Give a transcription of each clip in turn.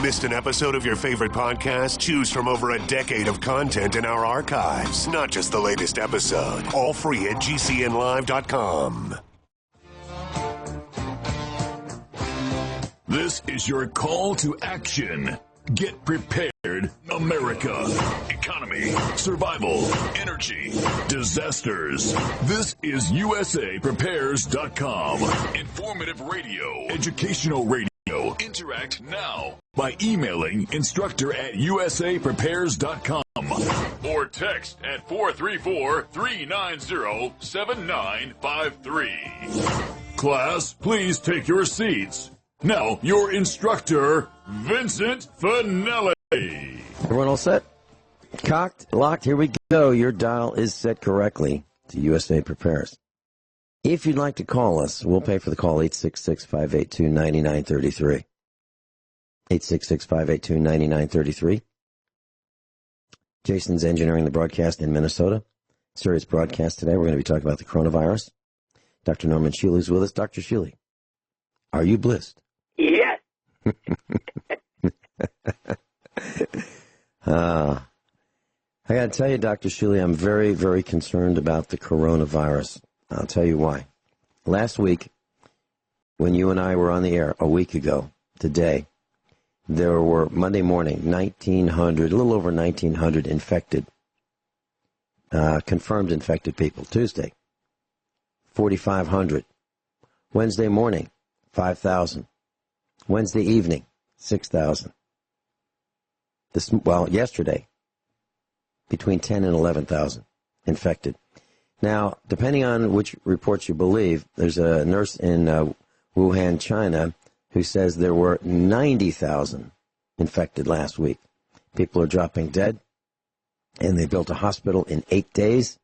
Missed an episode of your favorite podcast? Choose from over a decade of content in our archives, not just the latest episode. All free at GCNlive.com. This is your call to action. Get prepared, America. Economy, survival, energy, disasters. This is USAPrepares.com. Informative radio, educational radio. Interact now by emailing instructor@usaprepares.com or text at 434-390-7953. Class, please take your seats. Now, your instructor, Vincent Finelli. Everyone all set? Cocked, locked, here we go. Your dial is set correctly to USA Prepares. If you'd like to call us, we'll pay for the call, 866-582-9933. 866-582-9933. Jason's engineering the broadcast in Minnesota. Serious broadcast today. We're going to be talking about the coronavirus. Dr. Norman Shealy is with us. Dr. Shealy, are you blissed? Yes. I got to tell you, Dr. Shealy, I'm very, very concerned about the coronavirus. I'll tell you why. Last week, when you and I were on the air a week ago today, there were, Monday morning, 1,900, a little over 1,900 infected, confirmed infected people. Tuesday, 4,500. Wednesday morning, 5,000. Wednesday evening, 6,000. Yesterday, between 10 and 11,000 infected. Now, depending on which reports you believe, there's a nurse in Wuhan, China, who says there were 90,000 infected last week. People are dropping dead, and they built a hospital in 8 days,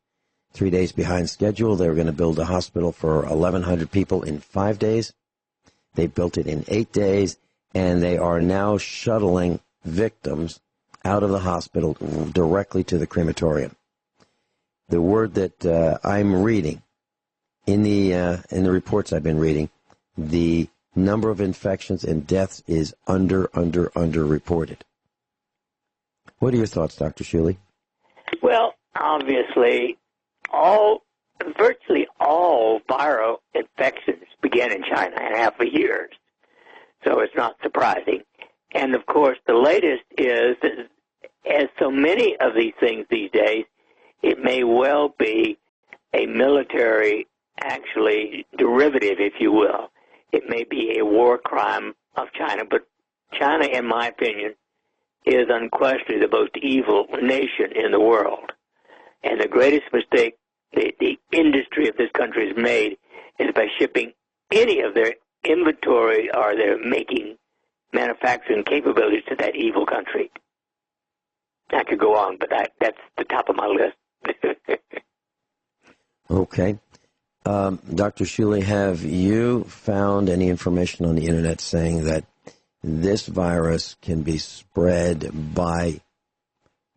3 days behind schedule. They were going to build a hospital for 1,100 people in 5 days. They built it in 8 days, and they are now shuttling victims out of the hospital directly to the crematorium. The word that I'm reading in the reports I've been reading, the number of infections and deaths is under reported. What are your thoughts, Dr. Shealy? Well, obviously, virtually all viral infections began in China in half a year, so it's not surprising. And of course, the latest is that, as so many of these things these days, it may well be a military, actually, derivative, if you will. It may be a war crime of China, but China, in my opinion, is unquestionably the most evil nation in the world. And the greatest mistake the industry of this country has made is by shipping any of their inventory or their manufacturing capabilities to that evil country. I could go on, but that's the top of my list. Okay. Dr. Shealy, have you found any information on the Internet saying that this virus can be spread by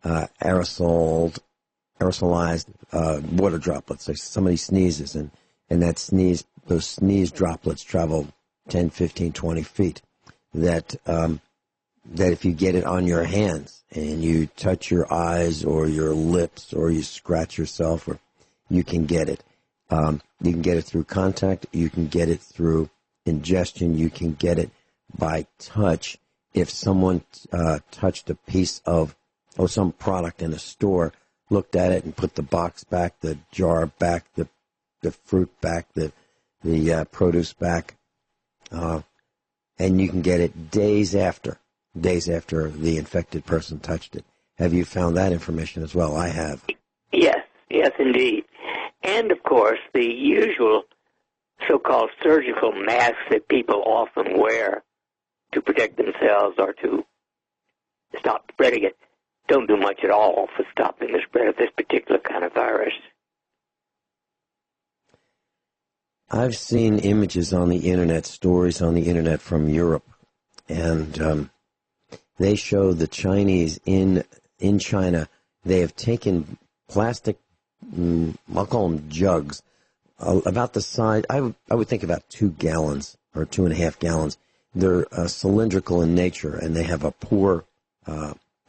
aerosolized water droplets? Like somebody sneezes, and those sneeze droplets travel 10, 15, 20 feet. That if you get it on your hands and you touch your eyes or your lips or you scratch yourself, or you can get it. You can get it through contact. You can get it through ingestion. You can get it by touch. If someone touched a piece of some product in a store, looked at it and put the box back, the jar back, the fruit back, the produce back, and you can get it days after the infected person touched it. Have you found that information as well? I have. Yes, indeed. And, of course, the usual so-called surgical masks that people often wear to protect themselves or to stop spreading it don't do much at all for stopping the spread of this particular kind of virus. I've seen images on the Internet, stories on the Internet from Europe, and they show the Chinese in China. They have taken plastic, I'll call them jugs, about the size, I would think about 2 gallons or 2.5 gallons. they're cylindrical in nature, and they have a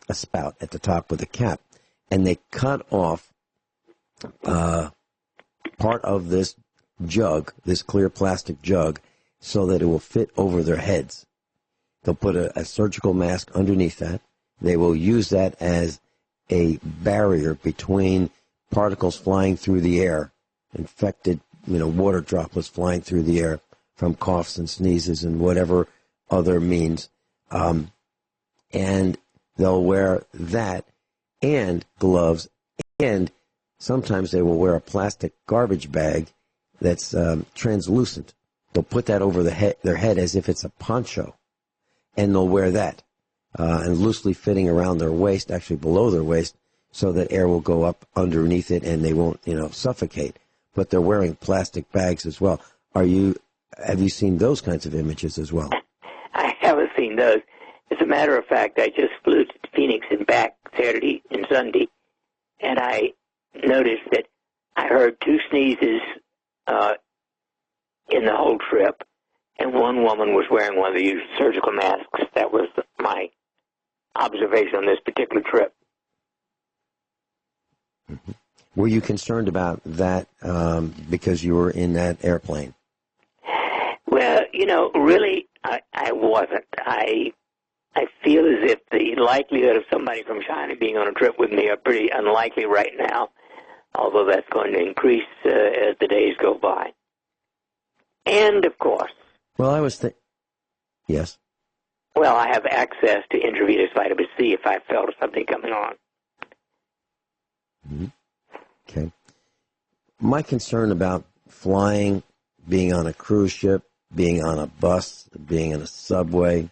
a spout at the top with a cap, and they cut off part of this jug, this clear plastic jug, so that it will fit over their heads. They'll put a surgical mask underneath that. They will use that as a barrier between particles flying through the air, infected, water droplets flying through the air from coughs and sneezes and whatever other means. And they'll wear that and gloves, and sometimes they will wear a plastic garbage bag that's translucent. They'll put that over their head as if it's a poncho, and they'll wear that, and loosely fitting around their waist, actually below their waist, so that air will go up underneath it and they won't, suffocate. But they're wearing plastic bags as well. Have you seen those kinds of images as well? I haven't seen those. As a matter of fact, I just flew to Phoenix and back Saturday and Sunday, and I noticed that I heard 2 sneezes in the whole trip, and one woman was wearing one of the surgical masks. That was my observation on this particular trip. Mm-hmm. Were you concerned about that because you were in that airplane? Well, really, I wasn't. I feel as if the likelihood of somebody from China being on a trip with me are pretty unlikely right now, although that's going to increase as the days go by. And, of course... Well, I was Yes? Well, I have access to intravenous vitamin C if I felt something coming on. Mm-hmm. Okay. My concern about flying, being on a cruise ship, being on a bus, being in a subway,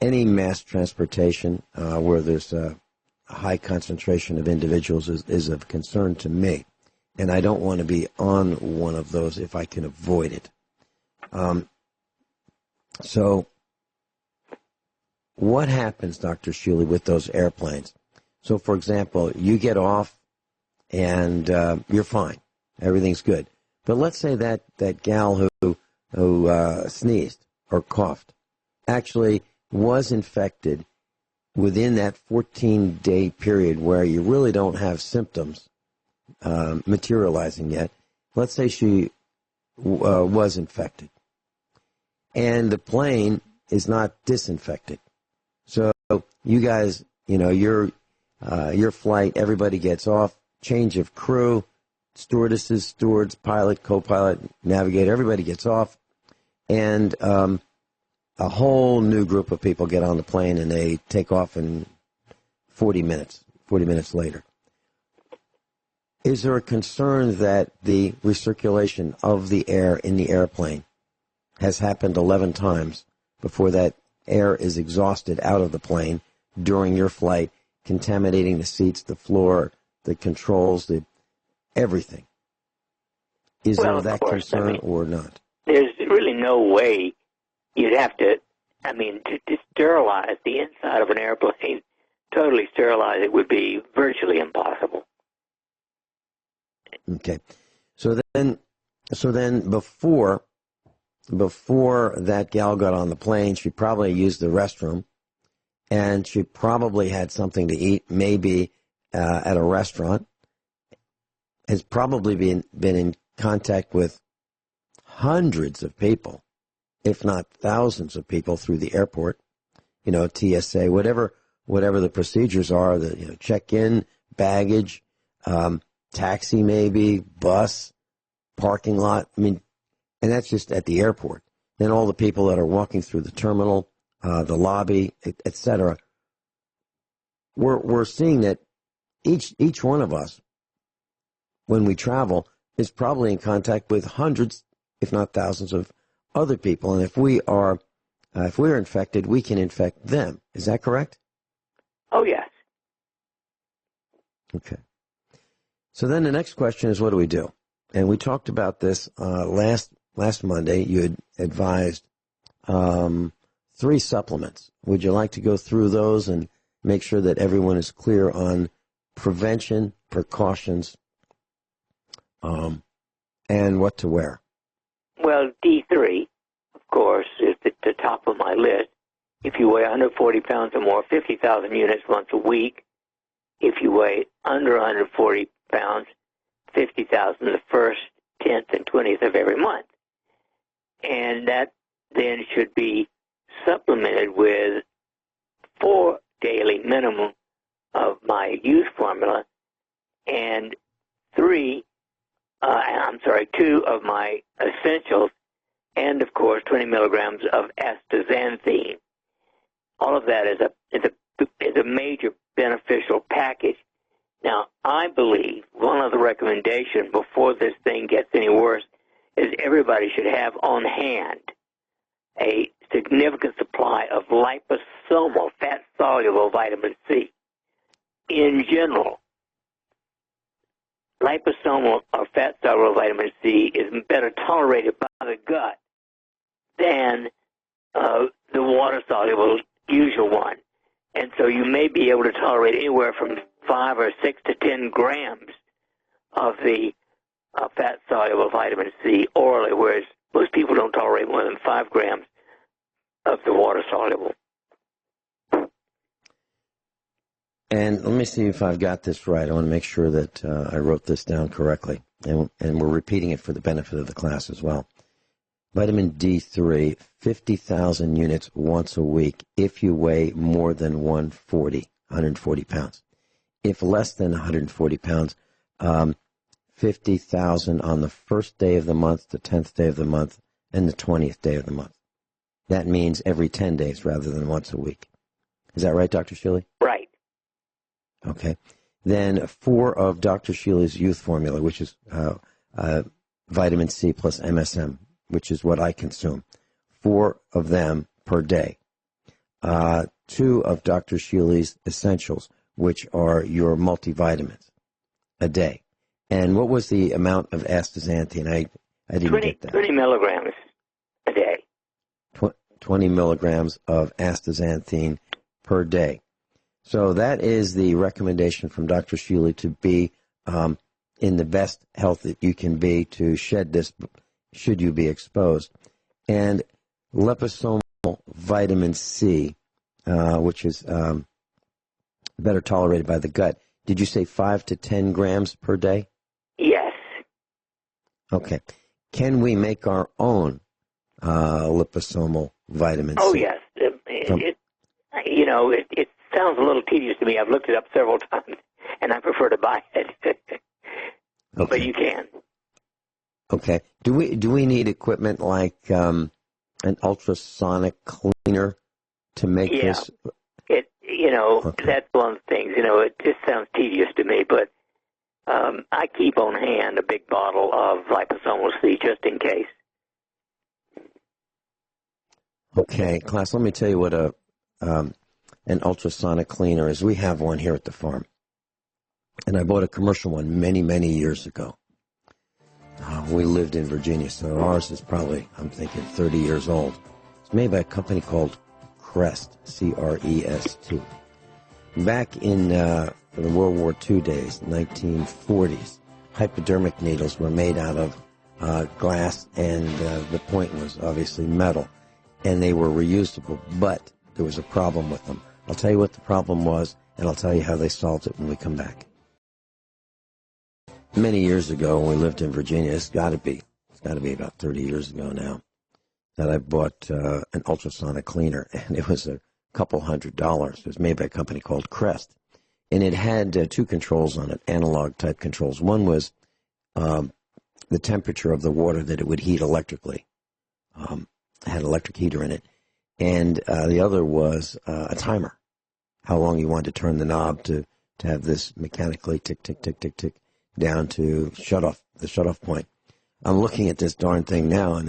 any mass transportation where there's a high concentration of individuals is of concern to me. And I don't want to be on one of those if I can avoid it. So what happens, Dr. Shealy, with those airplanes? So, for example, you get off and you're fine. Everything's good. But let's say that gal who sneezed or coughed actually was infected within that 14-day period where you really don't have symptoms materializing yet. Let's say she was infected, and the plane is not disinfected. So you guys, your flight, everybody gets off, change of crew, stewardesses, stewards, pilot, co-pilot, navigator, everybody gets off, and a whole new group of people get on the plane, and they take off in 40 minutes later. Is there a concern that the recirculation of the air in the airplane has happened 11 times before that air is exhausted out of the plane during your flight, contaminating the seats, the floor, the controls, everything? Is there that concern or not? There's really no way you'd have to sterilize the inside of an airplane, totally sterilize it would be virtually impossible. Okay. So then before that gal got on the plane, she probably used the restroom, and she probably had something to eat, maybe at a restaurant, has probably been in contact with hundreds of people, if not thousands of people through the airport, TSA, whatever the procedures are, the check-in, baggage, taxi maybe, bus, parking lot. And that's just at the airport. Then all the people that are walking through the terminal, the lobby, etc. We're seeing that each one of us, when we travel, is probably in contact with hundreds, if not thousands, of other people. And if we are infected, we can infect them. Is that correct? Oh, yes. Okay. So then the next question is, what do we do? And we talked about this last Monday. You had advised 3 supplements. Would you like to go through those and make sure that everyone is clear on prevention, precautions, and what to wear? Well, D3, of course, is at the top of my list. If you weigh 140 pounds or more, 50,000 units once a week. If you weigh under 140 pounds, 50,000 the first, 10th, and 20th of every month. And that then should be supplemented with 4 daily minimum of my youth formula and 2 of my essentials, and of course 20 milligrams of astaxanthin. All of that is a major beneficial package. Now, I believe one of the recommendations before this thing gets any worse is everybody should have on hand a significant supply of liposomal fat-soluble vitamin C. In general, liposomal or fat-soluble vitamin C is better tolerated by the gut than the water-soluble usual one. And so you may be able to tolerate anywhere from 5 or 6 to 10 grams of the fat-soluble vitamin C orally, whereas most people don't tolerate more than 5 grams of the water-soluble. And let me see if I've got this right. I want to make sure that I wrote this down correctly. And we're repeating it for the benefit of the class as well. Vitamin D3, 50,000 units once a week if you weigh more than 140 pounds. If less than 140 pounds, 50,000 on the first day of the month, the 10th day of the month, and the 20th day of the month. That means every 10 days rather than once a week. Is that right, Dr. Shealy? Right. Okay. Then 4 of Dr. Shealy's youth formula, which is vitamin C plus MSM, which is what I consume. 4 of them per day. 2 of Dr. Shealy's essentials, which are your multivitamins, a day. And what was the amount of astaxanthin? I didn't get that. 20 milligrams a day. 20 milligrams of astaxanthin per day. So that is the recommendation from Dr. Shealy to be in the best health that you can be to shed this should you be exposed. And liposomal vitamin C, which is better tolerated by the gut. Did you say 5 to 10 grams per day? Yes. Okay. Can we make our own liposomal vitamin C? Oh, yes. It sounds a little tedious to me. I've looked it up several times, and I prefer to buy it. Okay. But you can. Okay. Do we need equipment like an ultrasonic cleaner to make this? Okay. That's one of the things. It just sounds tedious to me, but I keep on hand a big bottle of liposomal C just in case. Okay, class. Let me tell you what an ultrasonic cleaner is. We have one here at the farm, and I bought a commercial one many, many years ago. We lived in Virginia, so ours is probably, I'm thinking, 30 years old. It's made by a company called Crest, C-R-E-S-T. Back in the World War II days, 1940s, hypodermic needles were made out of glass, and the point was obviously metal, and they were reusable, but there was a problem with them. I'll tell you what the problem was, and I'll tell you how they solved it when we come back. Many years ago, when we lived in Virginia, it's got to be about 30 years ago now, that I bought an ultrasonic cleaner, and it was a couple $100. It was made by a company called Crest, and it had 2 controls on it, analog-type controls. One was the temperature of the water that it would heat electrically. It had an electric heater in it, and the other was a timer, how long you wanted to turn the knob to have this mechanically tick, tick, tick, tick, tick, down to the shut-off point. I'm looking at this darn thing now, and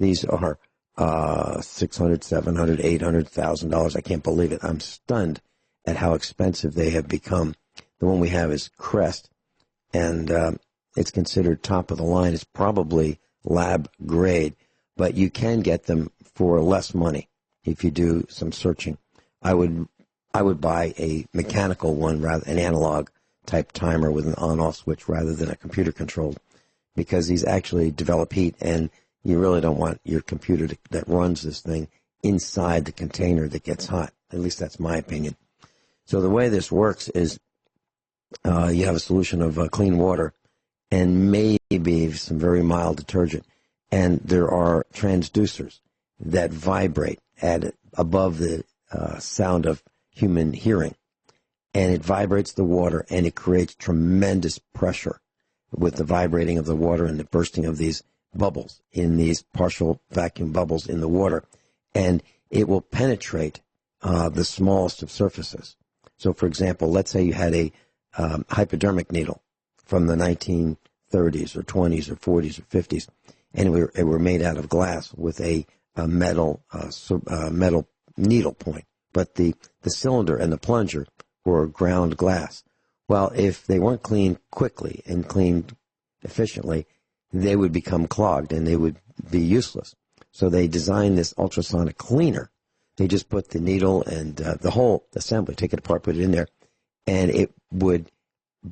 these are $600, $700, $800,000. I can't believe it. I'm stunned at how expensive they have become. The one we have is Crest, and it's considered top of the line. It's probably lab grade, but you can get them for less money if you do some searching. I would buy a mechanical one, rather an analog type timer with an on-off switch rather than a computer controlled, because these actually develop heat, and you really don't want your computer that runs this thing inside the container that gets hot. At least that's my opinion. So the way this works is you have a solution of clean water and maybe some very mild detergent. And there are transducers that vibrate at above the sound of human hearing. And it vibrates the water, and it creates tremendous pressure with the vibrating of the water and the bursting of these bubbles in these partial vacuum bubbles in the water. And it will penetrate the smallest of surfaces. So, for example, let's say you had a hypodermic needle from the 1930s or 20s or 40s or 50s, and it were made out of glass with a metal needle point. But the cylinder and the plunger were ground glass. Well, if they weren't cleaned quickly and cleaned efficiently, they would become clogged and they would be useless. So they designed this ultrasonic cleaner. They just put the needle and the whole assembly, take it apart, put it in there, and it would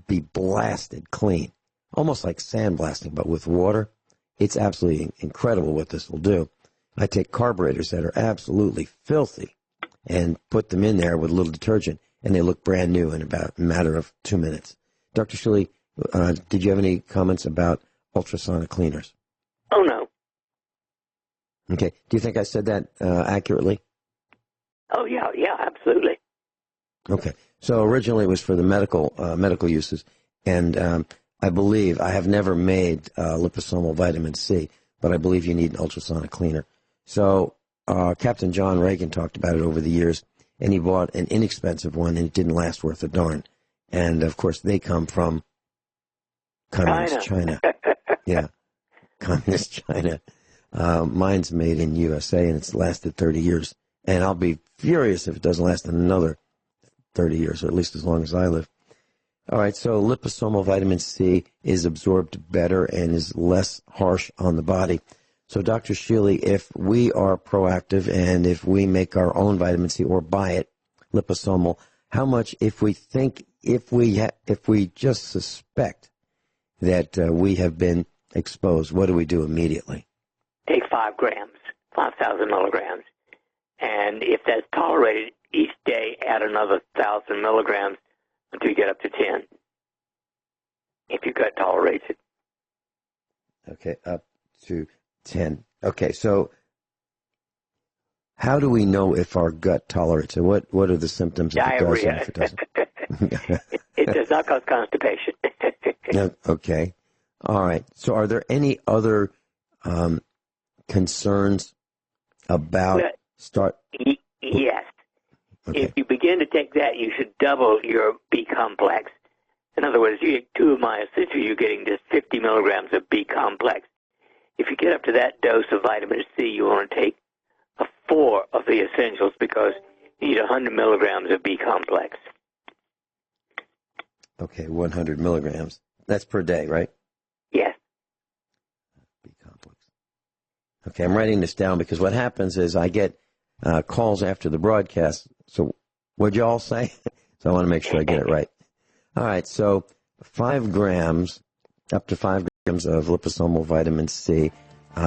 be blasted clean, almost like sandblasting, but with water. It's absolutely incredible what this will do. I take carburetors that are absolutely filthy and put them in there with a little detergent, and they look brand new in about a matter of 2 minutes. Dr. Shealy, did you have any comments about ultrasonic cleaners? Oh, no. Okay. Do you think I said that accurately? Oh, yeah, absolutely. Okay. So originally it was for the medical uses, and I believe, I have never made liposomal vitamin C, but I believe you need an ultrasonic cleaner. So Captain John Reagan talked about it over the years, and he bought an inexpensive one, and it didn't last worth a darn. And, of course, they come from communist China. Yeah, communist China. Mine's made in USA, and it's lasted 30 years. And I'll be furious if it doesn't last another 30 years, or at least as long as I live. All right, so liposomal vitamin C is absorbed better and is less harsh on the body. So, Dr. Shealy, if we are proactive and if we make our own vitamin C or buy it, liposomal, how much, if we just suspect that we have been exposed, what do we do immediately? Take 5 grams, 5,000 milligrams. And if that's tolerated each day, add another 1,000 milligrams until you get up to 10, if your gut tolerates it. Okay, up to 10. Okay, so how do we know if our gut tolerates it? What are the symptoms if it does and if it doesn't? It does not cause constipation. Okay. All right. So are there any other concerns about Yes. Okay. If you begin to take that, you should double your B complex. In other words, you get 2 of my essentials, you're getting just 50 milligrams of B complex. If you get up to that dose of vitamin C, you want to take 4 of the essentials because you need 100 milligrams of B complex. Okay, 100 milligrams. That's per day, right? Yes. B complex. Okay, I'm writing this down because what happens is I get calls after the broadcast. So what'd you all say? So I want to make sure I get it right. All right, so 5 grams, up to 5 grams of liposomal vitamin C,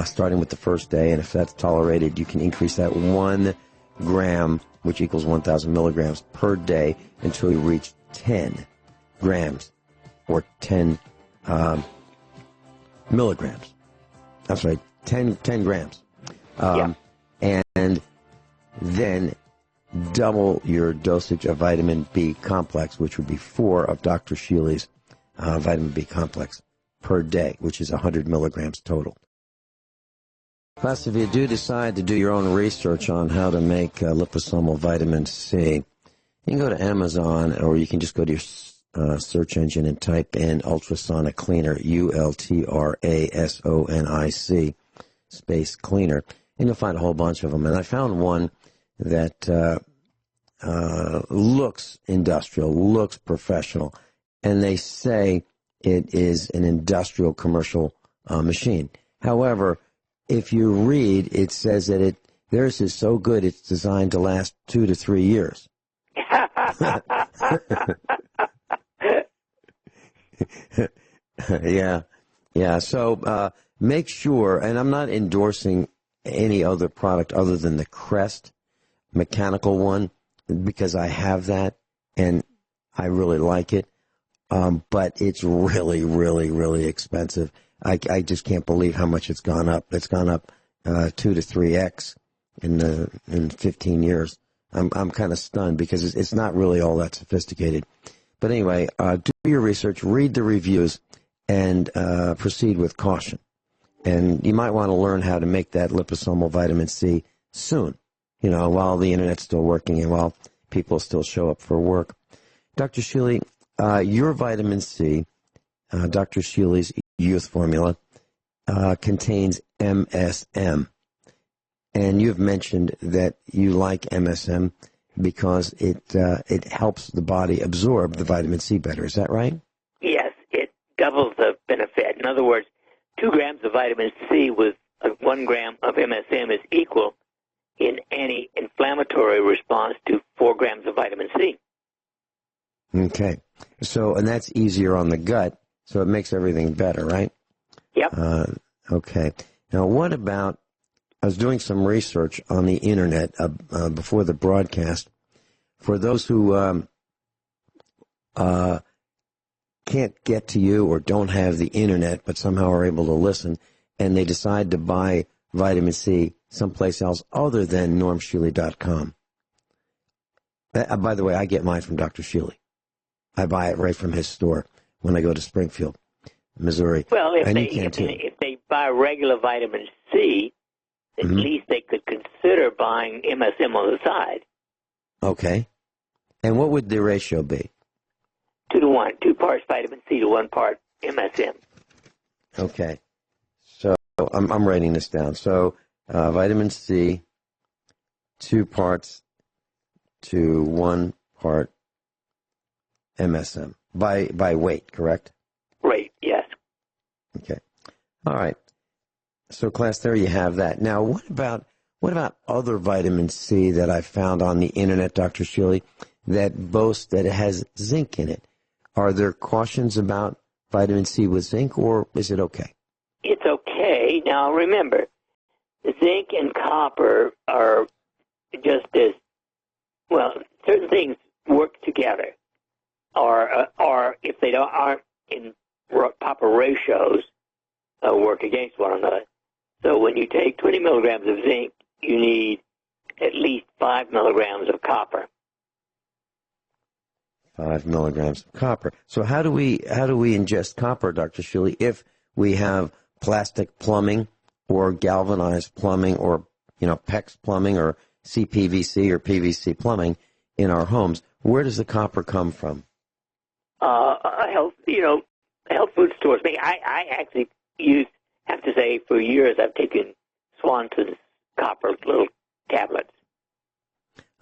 starting with the first day, and if that's tolerated, you can increase that 1 gram, which equals 1,000 milligrams per day, until you reach 10 grams, or 10 milligrams. That's right, 10 grams. And then double your dosage of vitamin B complex, which would be 4 of Dr. Shealy's vitamin B complex per day, which is 100 milligrams total. Plus, if you do decide to do your own research on how to make liposomal vitamin C, you can go to Amazon, or you can just go to your search engine and type in ultrasonic cleaner, ULTRASONIC, space cleaner, and you'll find a whole bunch of them. And I found one that looks industrial, looks professional, and they say it is an industrial commercial machine. However, if you read, it says that theirs is so good it's designed to last 2 to 3 years. Yeah. Yeah, so make sure, and I'm not endorsing any other product other than the Crest mechanical one, because I have that, and I really like it. But it's really, really, really expensive. I just can't believe how much it's gone up. It's gone up 2 to 3x in 15 years. I'm kind of stunned because it's not really all that sophisticated. But anyway, do your research, read the reviews, and proceed with caution. And you might want to learn how to make that liposomal vitamin C soon, while the internet's still working and while people still show up for work. Dr. Shealy, your vitamin C, Dr. Shealy's youth formula, contains MSM. And you've mentioned that you like MSM because it helps the body absorb the vitamin C better. Is that right? Yes, it doubles the benefit. In other words, 2 grams of vitamin C with 1 gram of MSM is equal in anti-inflammatory response to 4 grams of vitamin C. Okay. So, and that's easier on the gut, so it makes everything better, right? Yep. Okay. Now, what about, I was doing some research on the internet before the broadcast for those who can't get to you or don't have the internet but somehow are able to listen, and they decide to buy vitamin C someplace else other than normshealy.com. By the way, I get mine from Dr. Shealy. I buy it right from his store when I go to Springfield, Missouri. Well, if they buy regular vitamin C, at least they could consider buying MSM on the side. Okay. And what would the ratio be? 2 to 1, 2 parts vitamin C to 1 part MSM. Okay. So I'm writing this down. So vitamin C, 2 parts to 1 part MSM by weight, correct? Right, yes. Okay. All right. So class, there you have that. Now, what about other vitamin C that I found on the internet, Dr. Shealy, that boasts that it has zinc in it? Are there cautions about vitamin C with zinc, or is it okay? It's okay. Now, remember, zinc and copper are just as, well, certain things work together, or if they aren't in proper ratios, work against one another. So when you take 20 milligrams of zinc, you need at least 5 milligrams of copper. 5 milligrams of copper. So how do we ingest copper, Dr. Shealy, if we have plastic plumbing or galvanized plumbing or PEX plumbing or CPVC or PVC plumbing in our homes? Where does the copper come from? Health food stores. I actually have to say, for years I've taken Swanson's copper little tablets.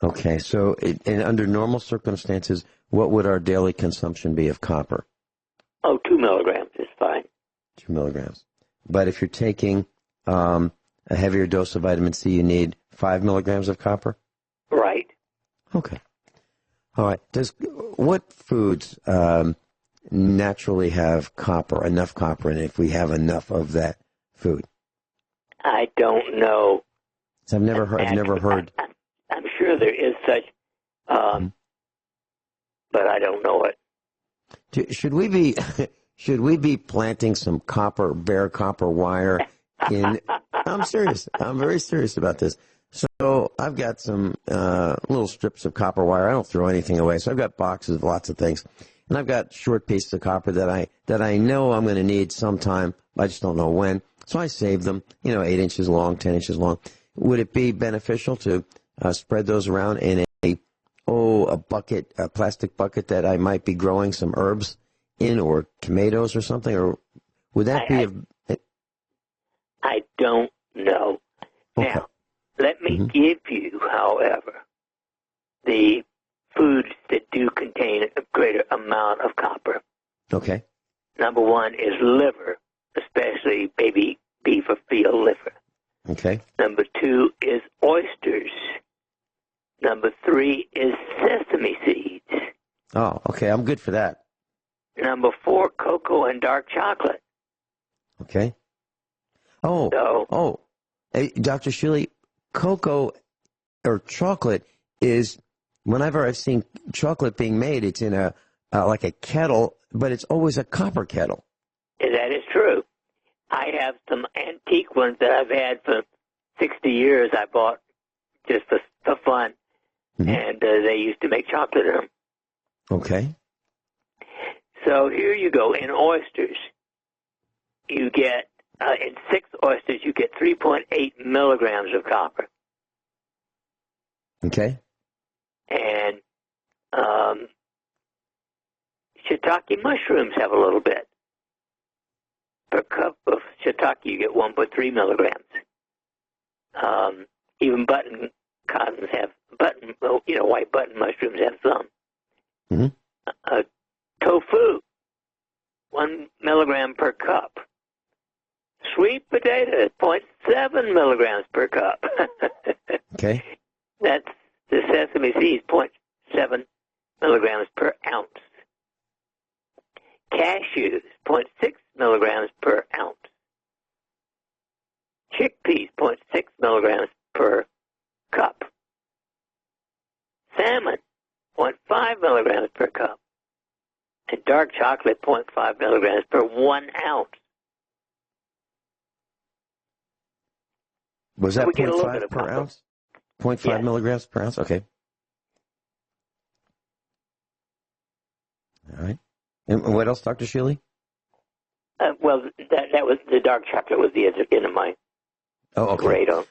Okay, so and under normal circumstances, what would our daily consumption be of copper? 2 milligrams is fine. 2 milligrams. But if you're taking a heavier dose of vitamin C, you need 5 milligrams of copper? Right. Okay. All right. What foods naturally have copper, enough copper in it, if we have enough of that food? I don't know. So I've never heard. I'm sure there is such, but I don't know it. Should we be planting some bare copper wire in? I'm serious. I'm very serious about this. So I've got some little strips of copper wire. I don't throw anything away. So I've got boxes of lots of things, and I've got short pieces of copper that I know I'm going to need sometime. I just don't know when. So I save them. 8 inches long, 10 inches long. Would it be beneficial to spread those around in a plastic bucket that I might be growing some herbs in, or tomatoes or something, or would that be I don't know. Okay. Now, let me give you, however, the foods that do contain a greater amount of copper. Okay. Number 1 is liver, especially baby beef or veal liver. Okay. Number 2 is oysters. Number 3 is sesame seeds. Oh, okay. I'm good for that. Number 4, cocoa and dark chocolate. Okay. Hey, Dr. Shealy, cocoa or chocolate is, whenever I've seen chocolate being made, it's in a like a kettle, but it's always a copper kettle. That is true. I have some antique ones that I've had for 60 years. I bought just for fun, and they used to make chocolate in them. Okay. So here you go. In oysters, you get, in 6 oysters, you get 3.8 milligrams of copper. Okay. And shiitake mushrooms have a little bit. Per cup of shiitake, you get 1.3 milligrams. Even button cottons have white button mushrooms have some. Mm-hmm. Tofu, 1 milligram per cup. Sweet potato, 0.7 milligrams per cup. Okay. That's the sesame seeds, 0.7 milligrams per ounce. Cashews, 0.6 milligrams per ounce. Chickpeas, 0.6 milligrams per cup. Salmon, 0.5 milligrams per cup. And dark chocolate, 0.5 milligrams per 1 ounce. Was that we get a little bit 0.5 of per copper. ounce? 0.5 Yes. milligrams per ounce? Okay. All right. And what else, Dr. Shealy? Well, that was the dark chocolate was the end of my grade on.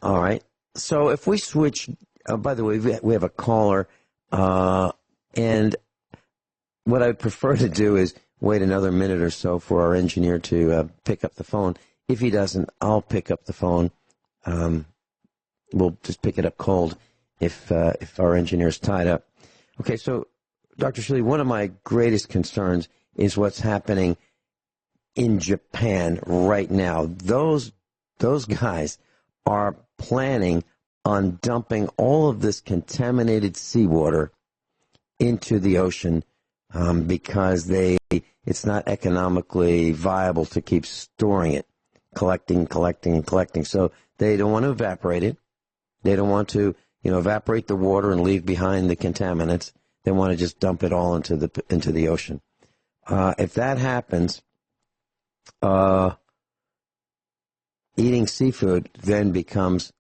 All right. So if we switch, by the way, we have a caller, and what I prefer to do is wait another minute or so for our engineer to pick up the phone. If he doesn't, I'll pick up the phone. We'll just pick it up cold if our engineer's tied up. Okay, so Dr. Shealy, one of my greatest concerns is what's happening in Japan right now. Those guys are planning on dumping all of this contaminated seawater into the ocean because it's not economically viable to keep storing it, collecting. So they don't want to evaporate it. They don't want to, evaporate the water and leave behind the contaminants. They want to just dump it all into the ocean. If that happens, eating seafood then becomes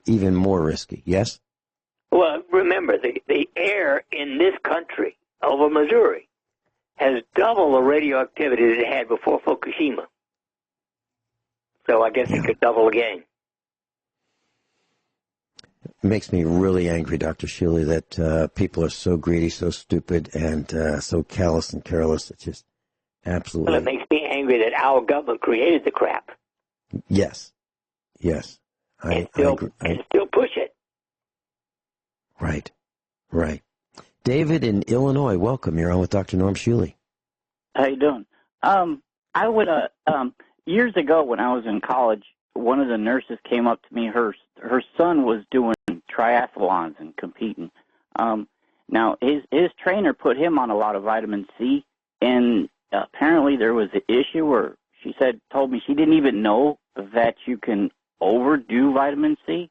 even more risky. Yes? Well, remember, the air in this country, over Missouri, has double the radioactivity that it had before Fukushima. So I guess it could double again. It makes me really angry, Dr. Shealy, that people are so greedy, so stupid, and so callous and careless. It's just absolutely... Well, it makes me angry that our government created the crap. Yes. And still push it. Right. David in Illinois, welcome. You're on with Dr. Norm Shealy. How you doing? I would years ago when I was in college, one of the nurses came up to me. Her son was doing triathlons and competing. Now his trainer put him on a lot of vitamin C, and apparently there was an issue where told me she didn't even know that you can overdo vitamin C,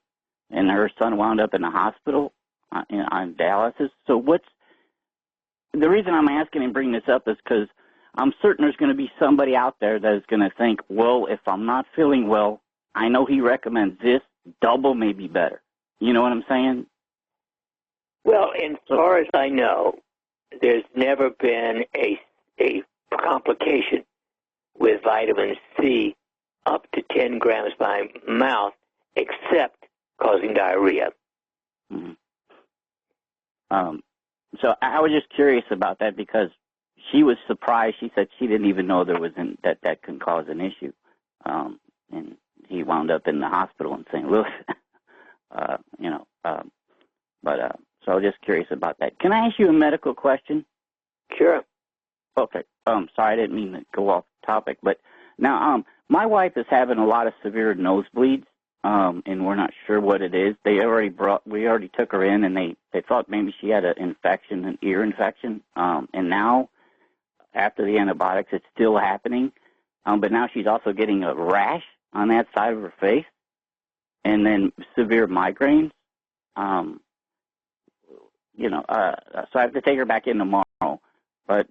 and her son wound up in the hospital on dialysis. So what's the reason I'm asking and bringing this up is because I'm certain there's going to be somebody out there that is going to think, well, if I'm not feeling well, I know he recommends this, double may be better. You know what I'm saying? Well, as far as I know, there's never been a complication with vitamin C up to 10 grams by mouth, except causing diarrhea. Mm-hmm. So I was just curious about that because she was surprised. She said she didn't even know there was that can cause an issue, and he wound up in the hospital in St. Louis. So I was just curious about that. Can I ask you a medical question? Sure. Okay. Sorry, I didn't mean to go off topic, but now my wife is having a lot of severe nosebleeds, and we're not sure what it is. We already took her in, and they thought maybe she had an ear infection, and now after the antibiotics, it's still happening. but now she's also getting a rash on that side of her face, and then severe migraines. So I have to take her back in tomorrow. But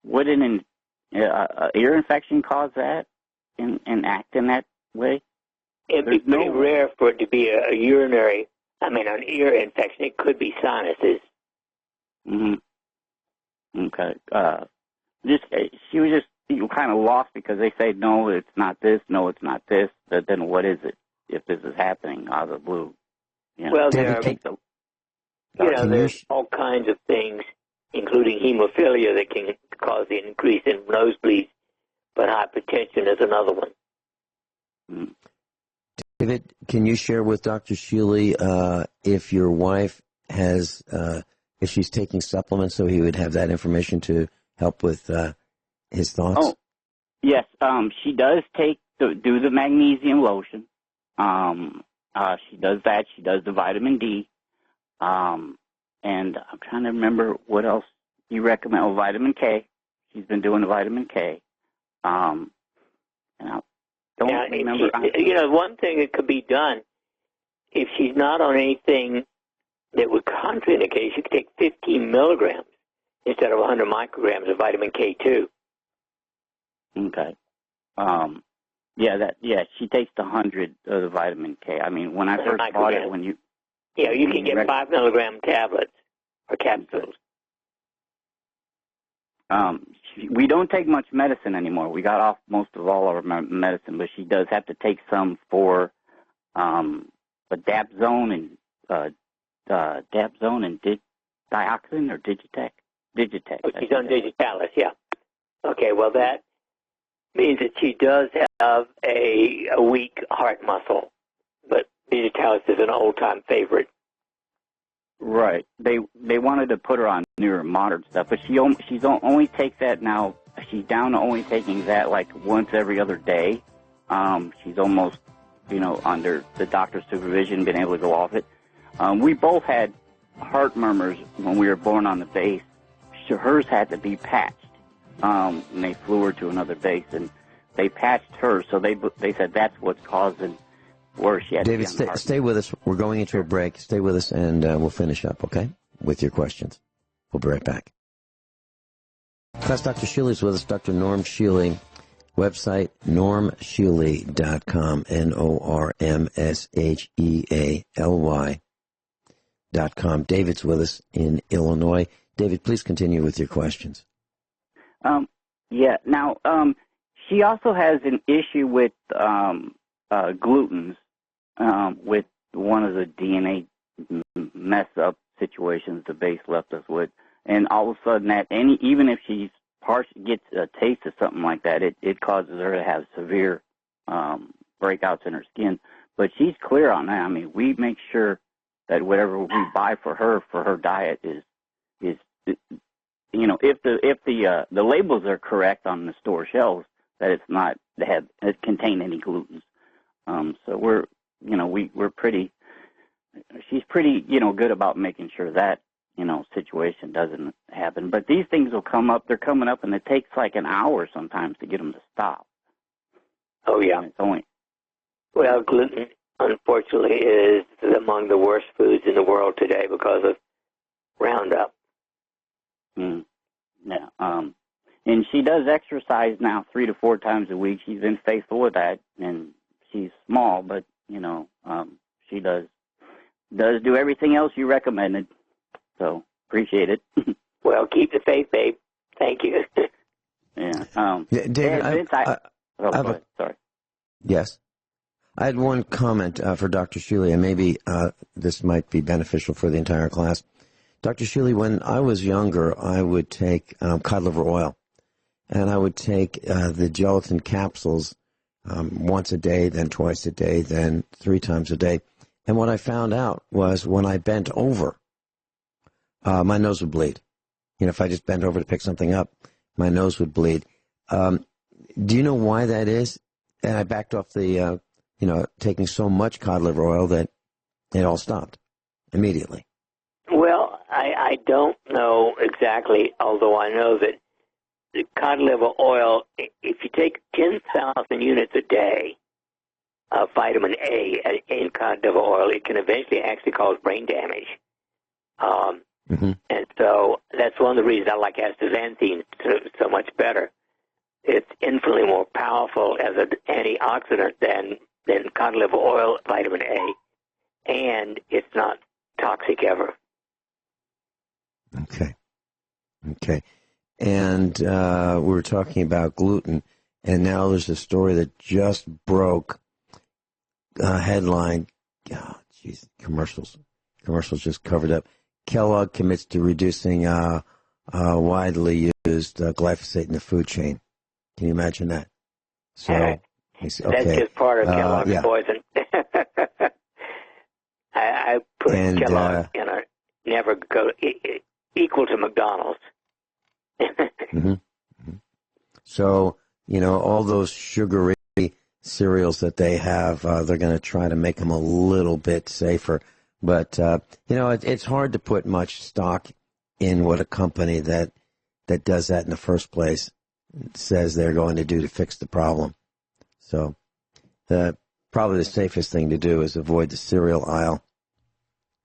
would an ear infection cause that and act in that way? It'd be pretty rare for it to be an ear infection. It could be sinuses. Mm-hmm. Okay. She was just kind of lost because they say, no, it's not this, no, it's not this. But then what is it if this is happening out of the blue? Well, there's all kinds of things, including hemophilia, that can cause the increase in nosebleeds, but hypertension is another one. Mm. David, can you share with Dr. Shealy if your wife has, if she's taking supplements, so he would have that information to help with his thoughts? Oh, yes. She does do the magnesium lotion. She does that. She does the vitamin D. And I'm trying to remember what else you recommend. Oh, vitamin K. She's been doing the vitamin K. And I don't remember. One thing that could be done, if she's not on anything that would contraindicate, she could take 15 milligrams instead of 100 micrograms of vitamin K2. Okay. She takes the 100 of the vitamin K. I mean, when I first bought it, you can get 5 milligram tablets or capsules. We don't take much medicine anymore. We got off most of all our medicine, but she does have to take some for the Dapzone and dioxin or Digitech. Oh, she's on Digitalis, yeah. Okay, well that means that she does have a weak heart muscle, but Digitalis is an old-time favorite. Right. They wanted to put her on newer modern stuff, but she's only takes that now. She's down to only taking that like once every other day. She's almost, under the doctor's supervision, been able to go off it. We both had heart murmurs when we were born on the base. Hers had to be patched. And they flew her to another base, and they patched her, so they said that's what's causing where she had David, to be on the stay with us. We're going into a break. Stay with us, and we'll finish up, okay, with your questions. We'll be right back. Class, Dr. Shealy's with us, Dr. Norm Shealy. Website, normshealy.com, normshealy.com. David's with us in Illinois. David, please continue with your questions. Now, she also has an issue with glutens, with one of the DNA mess up situations the base left us with, and all of a sudden even if she's gets a taste of something like that, it causes her to have severe breakouts in her skin. But she's clear on that. I mean, we make sure that whatever we buy for her diet is if the labels are correct on the store shelves, that it's not it contain any glutens. So we're pretty. She's pretty good about making sure that situation doesn't happen. But these things will come up. They're coming up, and it takes like an hour sometimes to get them to stop. Oh yeah. Well, gluten, unfortunately, is among the worst foods in the world today because of Roundup. Yeah. And she does exercise now 3 to 4 times a week. She's been faithful with that, and she's small, but she does do everything else you recommended. So appreciate it. Well, keep the faith, babe. Thank you. Yeah. David, sorry. Yes. I had one comment for Dr. Shealy, and maybe this might be beneficial for the entire class. Dr. Shealy, when I was younger, I would take cod liver oil, and I would take the gelatin capsules once a day, then twice a day, then 3 times a day. And what I found out was when I bent over, my nose would bleed. If I just bent over to pick something up, my nose would bleed. Do you know why that is? And I backed off the, taking so much cod liver oil that it all stopped immediately. Well, I don't know exactly, although I know that cod liver oil, if you take 10,000 units a day of vitamin A in cod liver oil, it can eventually actually cause brain damage. And so that's one of the reasons I like astaxanthin so much better. It's infinitely more powerful as an antioxidant than cod liver oil, vitamin A, and it's not toxic ever. Okay. And we were talking about gluten, and now there's a story that just broke. Headline, commercials just covered up. Kellogg commits to reducing widely used glyphosate in the food chain. Can you imagine that? So, okay. That's just part of Kellogg's poison. I put Kellogg in a never go equal to McDonald's. So, all those sugary cereals that they have, they're going to try to make them a little bit safer. But, it's hard to put much stock in what a company that does that in the first place says they're going to do to fix the problem. So probably the safest thing to do is avoid the cereal aisle,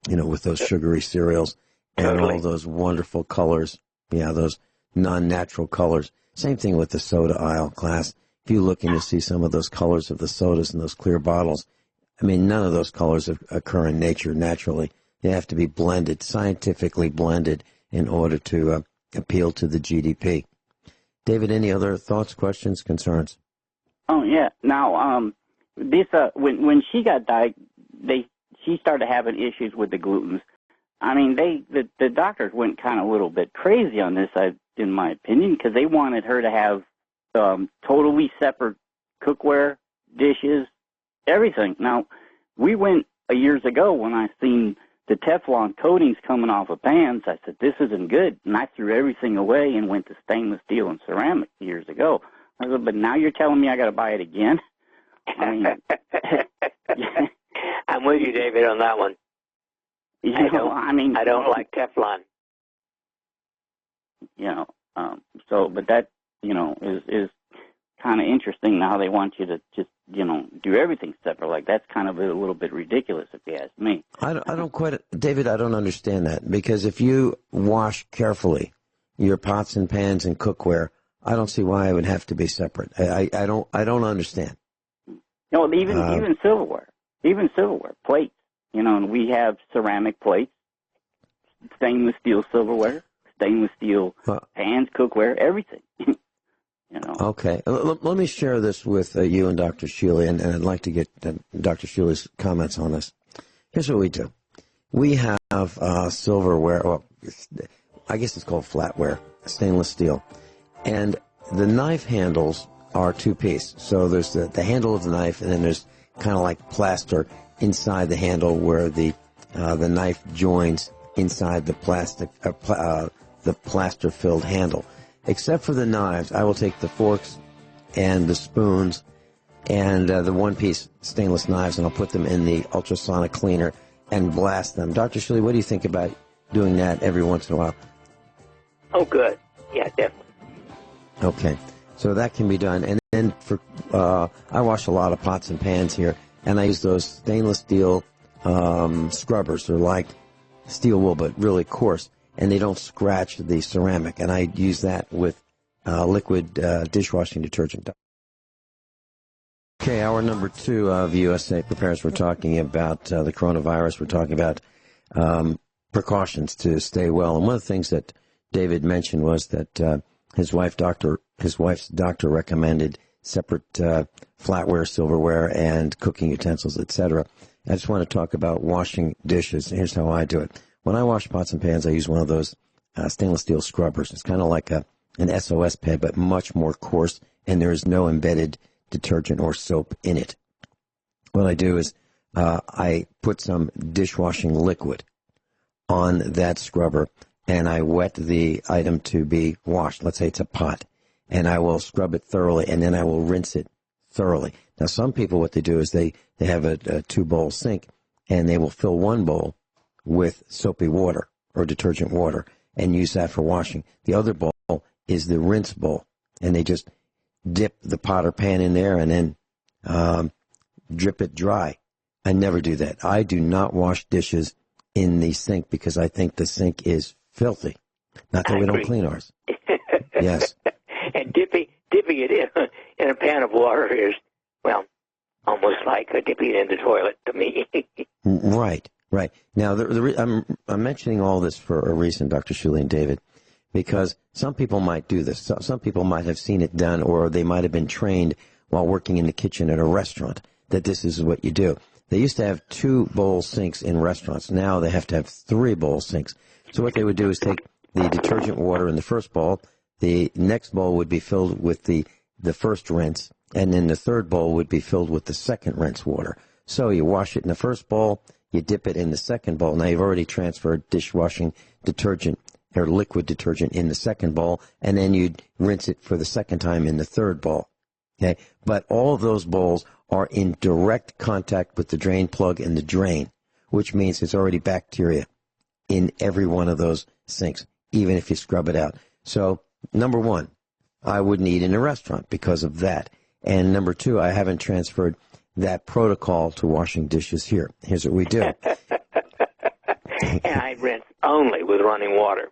with those sugary cereals and all those wonderful colors. Yeah, those non-natural colors. Same thing with the soda aisle, class. If you look and you see some of those colors of the sodas in those clear bottles, none of those colors occur in nature naturally. They have to be blended, scientifically blended, in order to appeal to the GDP. David, any other thoughts, questions, concerns? Oh, yeah. Now, when she got diagnosed, she started having issues with the glutens. The doctors went kind of a little bit crazy on this, in my opinion, because they wanted her to have totally separate cookware, dishes, everything. Now, we went years ago when I seen the Teflon coatings coming off of pans. I said, this isn't good. And I threw everything away and went to stainless steel and ceramic years ago. I said, but now you're telling me I got to buy it again? I'm with you, David, on that one. I don't like Teflon. But that, is kind of interesting now. They want you to just, do everything separate. Like, that's kind of a little bit ridiculous, if you ask me. David, I don't understand that, because if you wash carefully your pots and pans and cookware, I don't see why it would have to be separate. I don't understand. Even silverware, plates, and we have ceramic plates, stainless steel silverware, stainless steel pans, cookware, everything. Okay. Let me share this with you and Dr. Shealy, and I'd like to get Dr. Shealy's comments on this. Here's what we do. We have silverware, well, I guess it's called flatware, stainless steel. And the knife handles are two-piece. So there's the handle of the knife, and then there's kind of like plaster inside the handle where the knife joins inside the plaster-filled handle. Except for the knives, I will take the forks and the spoons and the one-piece stainless knives, and I'll put them in the ultrasonic cleaner and blast them. Dr. Shealy, what do you think about doing that every once in a while? Oh, good. Yeah, definitely. Okay. So that can be done. And then I wash a lot of pots and pans here, and I use those stainless steel scrubbers. They're like steel wool, but really coarse, and they don't scratch the ceramic. And I use that with liquid dishwashing detergent. Okay, hour number 2 of USA Prepares. We're talking about the coronavirus. We're talking about precautions to stay well. And one of the things that David mentioned was that his wife's doctor recommended separate flatware, silverware, and cooking utensils, etc. I just want to talk about washing dishes. Here's how I do it. When I wash pots and pans, I use one of those stainless steel scrubbers. It's kind of like an SOS pad, but much more coarse, and there is no embedded detergent or soap in it. What I do is I put some dishwashing liquid on that scrubber, and I wet the item to be washed. Let's say it's a pot, and I will scrub it thoroughly, and then I will rinse it thoroughly. Now, some people, what they do is they have a 2-bowl sink, and they will fill one bowl with soapy water or detergent water and use that for washing. The other bowl is the rinse bowl, and they just dip the pot or pan in there and then drip it dry. I never do that. I do not wash dishes in the sink because I think the sink is filthy. Not that we don't clean ours. Yes. And dipping it in a pan of water is, well, almost like dipping it in the toilet to me. Right. Now, I'm mentioning all this for a reason, Dr. Shealy and David, because some people might do this. Some people might have seen it done, or they might have been trained while working in the kitchen at a restaurant that this is what you do. They used to have 2-bowl sinks in restaurants. Now they have to have 3-bowl sinks. So what they would do is take the detergent water in the first bowl. The next bowl would be filled with the first rinse, and then the third bowl would be filled with the second rinse water. So you wash it in the first bowl, you dip it in the second bowl. Now you've already transferred dishwashing detergent or liquid detergent in the second bowl, and then you'd rinse it for the second time in the third bowl. Okay, but all of those bowls are in direct contact with the drain plug and the drain, which means there's already bacteria in every one of those sinks, even if you scrub it out. So, number one, I wouldn't eat in a restaurant because of that. And number two, I haven't transferred that protocol to washing dishes here. Here's what we do. And I rinse only with running water.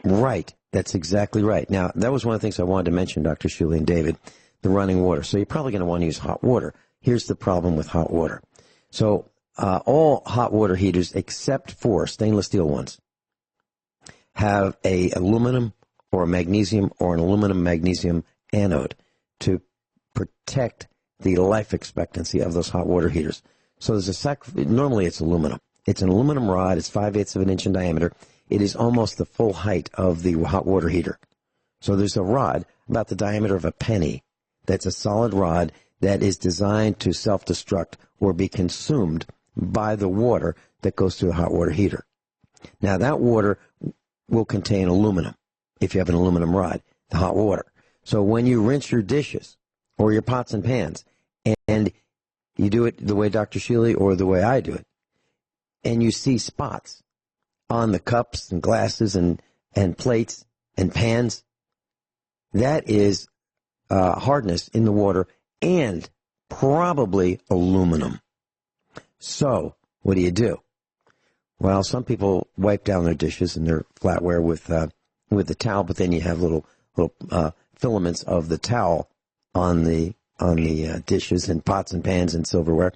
Right. That's exactly right. Now, that was one of the things I wanted to mention, Dr. Shealy and David, the running water. So you're probably going to want to use hot water. Here's the problem with hot water. So all hot water heaters, except for stainless steel ones, have a aluminum or a magnesium or an aluminum magnesium anode to protect the life expectancy of those hot water heaters. So there's normally it's aluminum. It's an aluminum rod. It's 5/8 of an inch in diameter. It is almost the full height of the hot water heater. So there's a rod about the diameter of a penny that's a solid rod that is designed to self-destruct or be consumed by the water that goes through the hot water heater. Now, that water will contain aluminum if you have an aluminum rod, the hot water. So when you rinse your dishes or your pots and pans, and you do it the way Dr. Shealy or the way I do it, and you see spots on the cups and glasses and plates and pans, that is hardness in the water and probably aluminum. So what do? Well, some people wipe down their dishes and their flatware with the towel, but then you have little filaments of the towel on the dishes and pots and pans and silverware.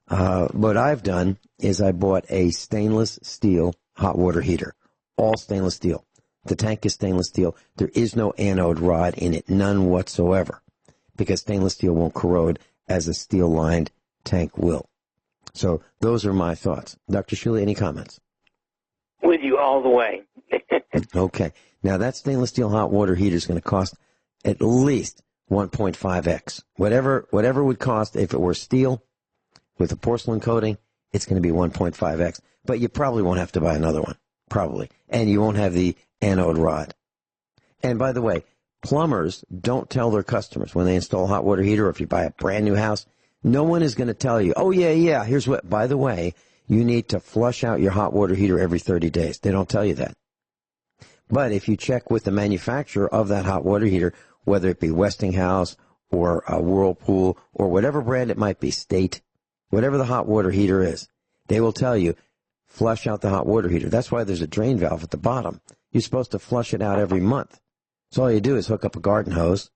What I've done is I bought a stainless steel hot water heater, all stainless steel. The tank is stainless steel. There is no anode rod in it, none whatsoever, because stainless steel won't corrode as a steel-lined tank will. So those are my thoughts. Dr. Shealy, any comments? With you all the way. Okay. Now, that stainless steel hot water heater is going to cost at least 1.5x. Whatever it would cost if it were steel with a porcelain coating, it's going to be 1.5x. But you probably won't have to buy another one, probably. And you won't have the anode rod. And by the way, plumbers don't tell their customers when they install a hot water heater, or if you buy a brand new house, no one is going to tell you, oh, yeah, here's what, by the way, you need to flush out your hot water heater every 30 days. They don't tell you that. But if you check with the manufacturer of that hot water heater, whether it be Westinghouse or Whirlpool or whatever brand it might be, State, whatever the hot water heater is, they will tell you, flush out the hot water heater. That's why there's a drain valve at the bottom. You're supposed to flush it out every month. So all you do is hook up a garden hose,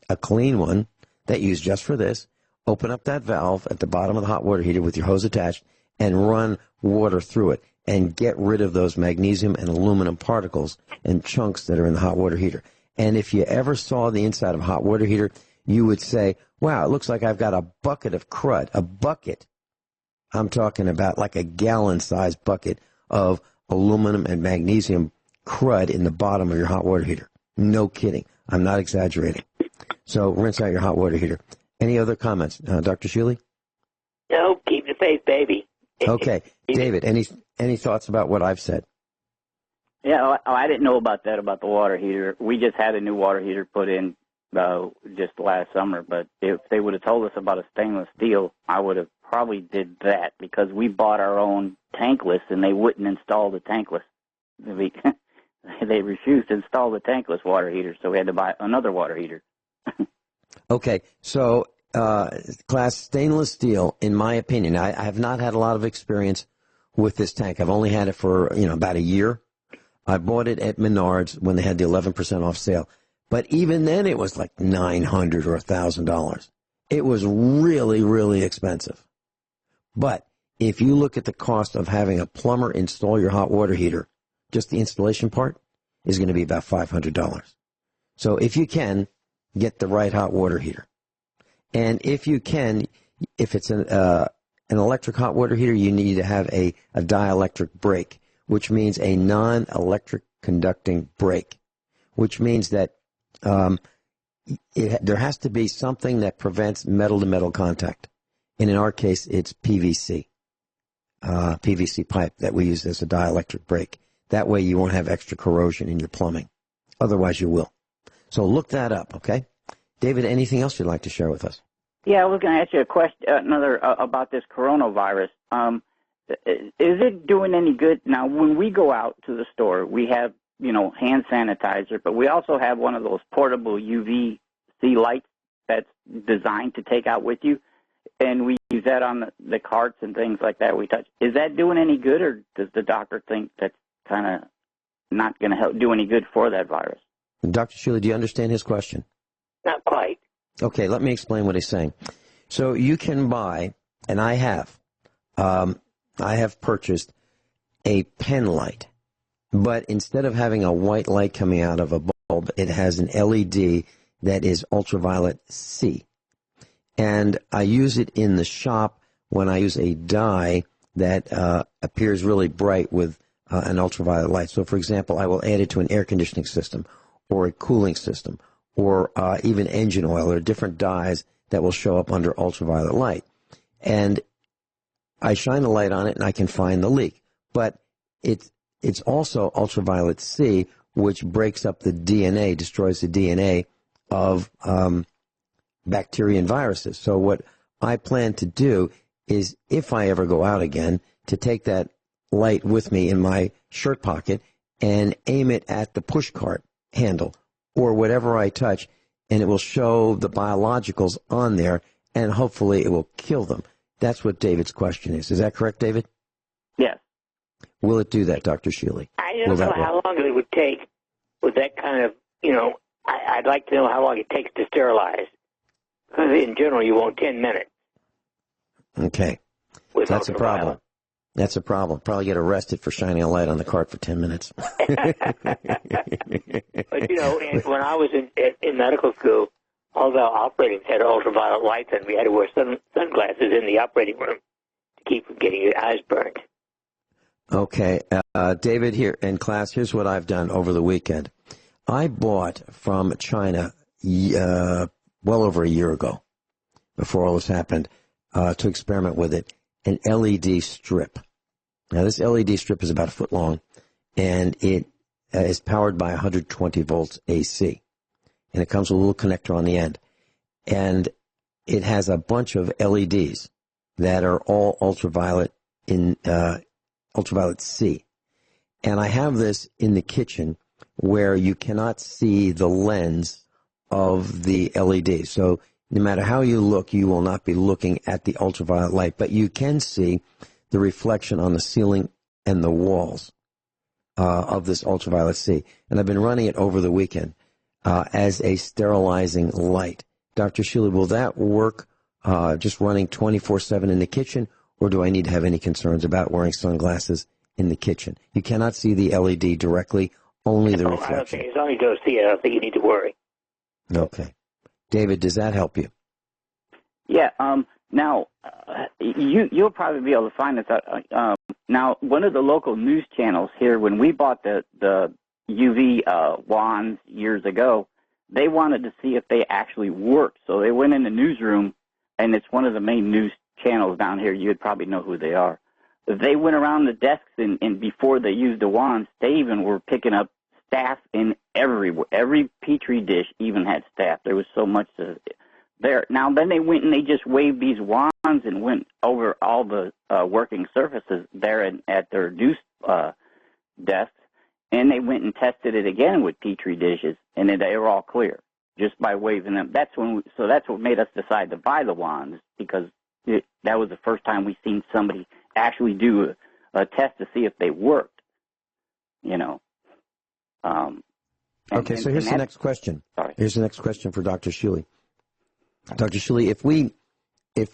a clean one that you use just for this, open up that valve at the bottom of the hot water heater with your hose attached, and run water through it and get rid of those magnesium and aluminum particles and chunks that are in the hot water heater. And if you ever saw the inside of a hot water heater, you would say, wow, it looks like I've got a bucket of crud, a bucket. I'm talking about like a gallon-sized bucket of aluminum and magnesium crud in the bottom of your hot water heater. No kidding. I'm not exaggerating. So rinse out your hot water heater. Any other comments? Dr. Shealy? No, keep the faith, baby. Okay. David, any thoughts about what I've said? Yeah, I didn't know about that, about the water heater. We just had a new water heater put in just last summer, but if they would have told us about a stainless steel, I would have probably did that, because we bought our own tankless and they wouldn't install the tankless. they refused to install the tankless water heater, so we had to buy another water heater. Okay, so class stainless steel, in my opinion, I have not had a lot of experience with this tank. I've only had it for about a year. I bought it at Menards when they had the 11% off sale. But even then, it was like $900 or $1,000. It was really, really expensive. But if you look at the cost of having a plumber install your hot water heater, just the installation part is going to be about $500. So if you can, get the right hot water heater. And if you can, if it's an electric hot water heater, you need to have a dielectric break, which means a non-electric conducting break, which means that there has to be something that prevents metal-to-metal contact. And in our case, it's PVC pipe that we use as a dielectric break. That way you won't have extra corrosion in your plumbing. Otherwise, you will. So look that up, okay? David, anything else you'd like to share with us? Yeah, I was going to ask you a question, about this coronavirus. Is it doing any good? Now, when we go out to the store, we have, hand sanitizer, but we also have one of those portable UVC lights that's designed to take out with you, and we use that on the carts and things like that we touch. Is that doing any good, or does the doctor think that's kind of not going to do any good for that virus? Dr. Shealy, do you understand his question? Not quite. Okay, let me explain what he's saying. So you can buy, and I have purchased a pen light, but instead of having a white light coming out of a bulb, it has an LED that is ultraviolet C. And I use it in the shop when I use a dye that appears really bright with an ultraviolet light. So, for example, I will add it to an air conditioning system or a cooling system or even engine oil or different dyes that will show up under ultraviolet light. And I shine the light on it and I can find the leak. But it's also ultraviolet C, which breaks up the DNA, destroys the DNA of bacteria and viruses. So what I plan to do is, if I ever go out again, to take that light with me in my shirt pocket and aim it at the push cart handle or whatever I touch, and it will show the biologicals on there, and hopefully it will kill them. That's what David's question is. Is that correct, David? Yes. Will it do that, Dr. Shealy? I don't know how long it would take with that kind of, I'd like to know how long it takes to sterilize. Because in general, you want 10 minutes. Okay. That's a problem. That's a problem. Probably get arrested for shining a light on the cart for 10 minutes. But, when I was in medical school, all the operators had ultraviolet lights, and we had to wear sunglasses in the operating room to keep from getting your eyes burned. Okay. David, here in class, here's what I've done over the weekend. I bought from China well over a year ago, before all this happened, to experiment with it, an LED strip. Now, this LED strip is about a foot long, and it is powered by 120 volts AC. And it comes with a little connector on the end. And it has a bunch of LEDs that are all ultraviolet C. And I have this in the kitchen where you cannot see the lens of the LED. So no matter how you look, you will not be looking at the ultraviolet light, but you can see the reflection on the ceiling and the walls of this ultraviolet C. And I've been running it over the weekend as a sterilizing light. Dr. Shealy, will that work just running 24/7 in the kitchen, or do I need to have any concerns about wearing sunglasses in the kitchen? You cannot see the LED directly, only the reflection. I don't think, as long as you don't see it, I don't think you need to worry. Okay. David, does that help you? Yeah. Now, you'll probably be able to find this out. Now, one of the local news channels here, when we bought the UV wands years ago, they wanted to see if they actually worked. So they went in the newsroom, and it's one of the main news channels down here. You'd probably know who they are. They went around the desks, and before they used the wands, they even were picking up staff in everywhere. Every Petri dish even had staff. There was so much there. Now, then they went and they just waved these wands and went over all the working surfaces there at their news desks, And they went and tested it again with Petri dishes, and they were all clear just by waving them. That's what made us decide to buy the wands, because that was the first time we seen somebody actually do a test to see if they worked. You know. So here's the next question. Sorry. Here's the next question for Dr. Shealy. Dr. Shealy, if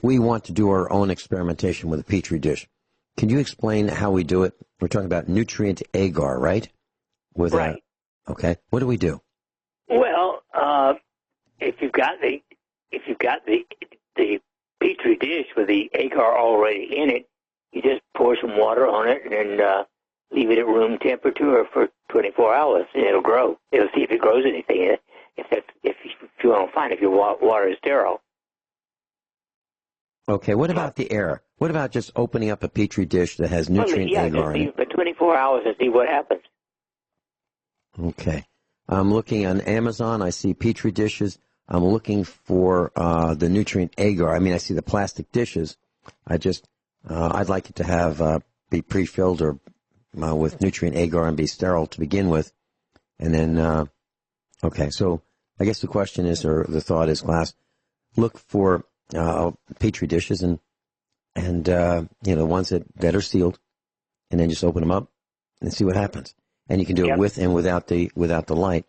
we want to do our own experimentation with a Petri dish, can you explain how we do it? We're talking about nutrient agar, right? Right. Okay. What do we do? Well, if you've got the Petri dish with the agar already in it, you just pour some water on it and leave it at room temperature for 24 hours, and it'll grow. It'll see if it grows anything. If you don't find if your water is sterile. Okay. What about the air? What about just opening up a Petri dish that has nutrient agar in it? For 24 hours and see what happens. Okay. I'm looking on Amazon. I see Petri dishes. I'm looking for the nutrient agar. I mean, I see the plastic dishes. I'd like it to have be pre-filled or with nutrient agar and be sterile to begin with. And then, okay. So I guess the question is, or the thought is, class, look for Petri dishes and ones that are sealed, and then just open them up and see what happens. And you can do it with and without the light.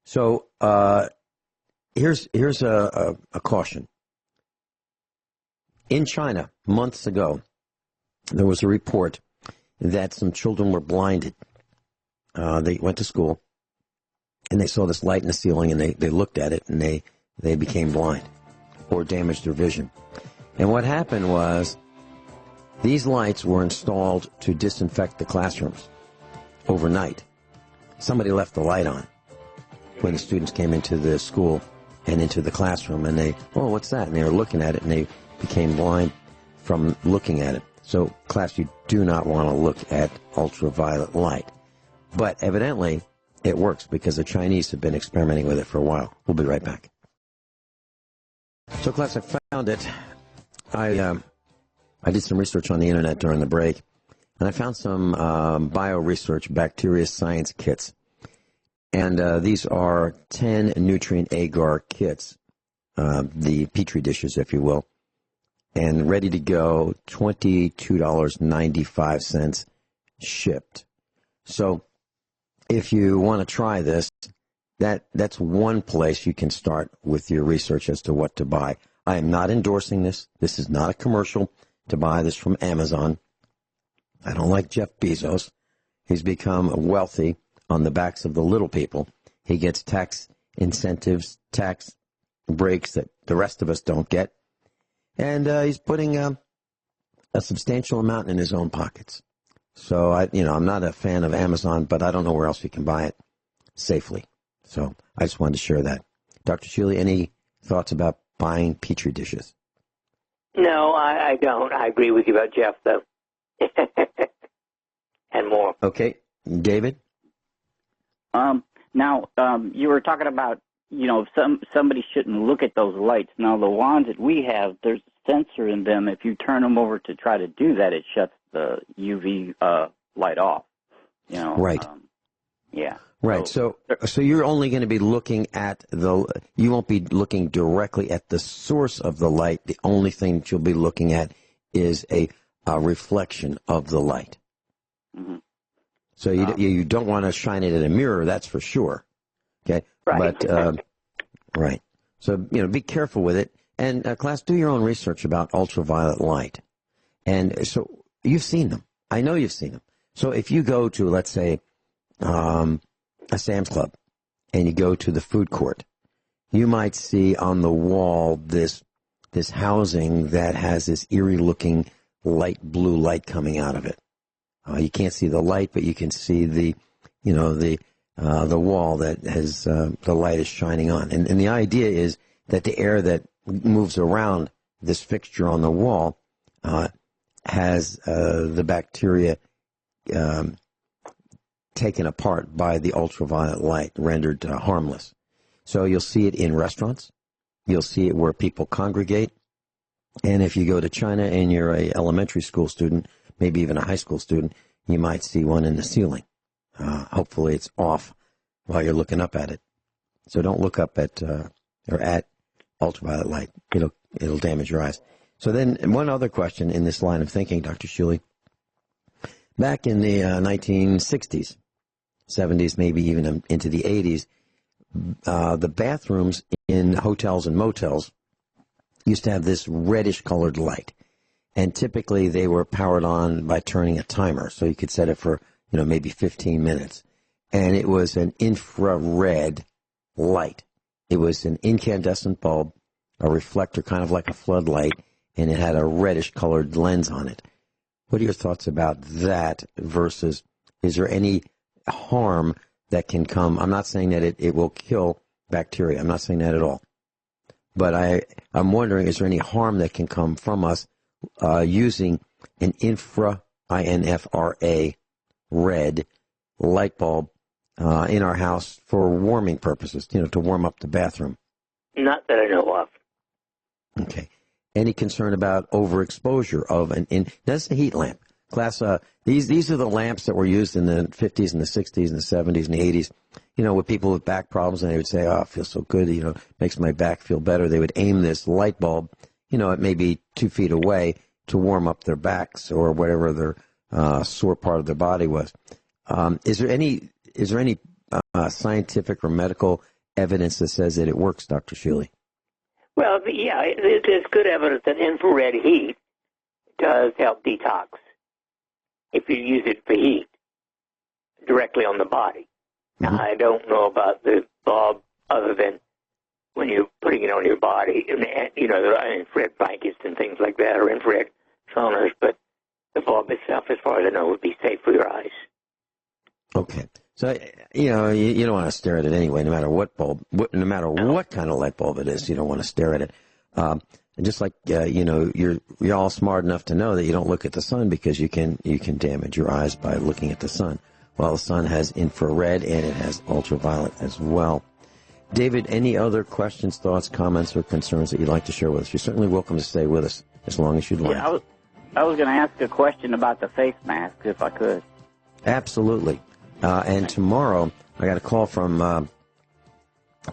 So here's a caution. In China, months ago, there was a report that some children were blinded. They went to school, and they saw this light in the ceiling, and they looked at it, and they became blind or damaged their vision. And what happened was these lights were installed to disinfect the classrooms overnight. Somebody left the light on when the students came into the school and into the classroom, and what's that? And they were looking at it, and they became blind from looking at it. So, class, you do not want to look at ultraviolet light. But evidently, it works because the Chinese have been experimenting with it for a while. We'll be right back. So, class, I found it. I did some research on the internet during the break, and I found some bio-research bacteria science kits. And these are 10 nutrient agar kits, the Petri dishes, if you will, and ready to go, $22.95 shipped. So if you want to try this, that's one place you can start with your research as to what to buy. I am not endorsing this. This is not a commercial to buy this from Amazon. I don't like Jeff Bezos. He's become wealthy on the backs of the little people. He gets tax incentives, tax breaks that the rest of us don't get. And he's putting a substantial amount in his own pockets. So, I'm not a fan of Amazon, but I don't know where else you can buy it safely. So I just wanted to share that. Dr. Shealy, any thoughts about buying Petri dishes? No, I don't. I agree with you about Jeff, though. And more. Okay. David? Now, you were talking about, somebody shouldn't look at those lights. Now, the wands that we have, there's a sensor in them. If you turn them over to try to do that, it shuts the UV light off. Right. Yeah. Right. So you're only going to be looking at you won't be looking directly at the source of the light. The only thing that you'll be looking at is a reflection of the light. Mm-hmm. So you don't want to shine it in a mirror, that's for sure. Okay. Right. But, right. So, be careful with it. And class, do your own research about ultraviolet light. And so you've seen them. I know you've seen them. So if you go to, let's say, a Sam's Club, and you go to the food court, you might see on the wall this housing that has this eerie-looking light blue light coming out of it. You can't see the light, but you can see the wall that has the light is shining on. And the idea is that the air that moves around this fixture on the wall has the bacteria taken apart by the ultraviolet light, rendered harmless. So you'll see it in restaurants. You'll see it where people congregate. And if you go to China and you're a elementary school student, maybe even a high school student, you might see one in the ceiling. Hopefully it's off while you're looking up at it. So don't look up at or at ultraviolet light. It'll damage your eyes. So then one other question in this line of thinking, Dr. Shealy. Back in the 1960s, 70s, maybe even into the 80s, the bathrooms in hotels and motels used to have this reddish-colored light. And typically they were powered on by turning a timer, so you could set it for, maybe 15 minutes. And it was an infrared light. It was an incandescent bulb, a reflector kind of like a floodlight, and it had a reddish-colored lens on it. What are your thoughts about that versus, is there any harm that can come? I'm not saying that it will kill bacteria. I'm not saying that at all. But I'm wondering, is there any harm that can come from us using an INFRA, red light bulb in our house for warming purposes, to warm up the bathroom? Not that I know of. Okay. Any concern about overexposure of that's a heat lamp. These are the lamps that were used in the 50s and the 60s and the 70s and the 80s, with people with back problems, and they would say, oh, it feels so good, makes my back feel better. They would aim this light bulb, at maybe 2 feet away to warm up their backs or whatever their sore part of their body was. Is there any scientific or medical evidence that says that it works, Dr. Shealy? Well, yeah, there's good evidence that infrared heat does help detox if you use it for heat directly on the body. Mm-hmm. Now, I don't know about the bulb other than when you're putting it on your body, the infrared blankets and things like that, or infrared saunas, but the bulb itself, as far as I know, would be safe for your eyes. Okay. So, you don't want to stare at it anyway, no matter what bulb, no matter what kind of light bulb it is, you don't want to stare at it. And just like, you're all smart enough to know that you don't look at the sun because you can damage your eyes by looking at the sun. Well, the sun has infrared and it has ultraviolet as well. David, any other questions, thoughts, comments, or concerns that you'd like to share with us? You're certainly welcome to stay with us as long as you'd like. Yeah, I was going to ask a question about the face mask, if I could. Absolutely. And tomorrow, I got a call from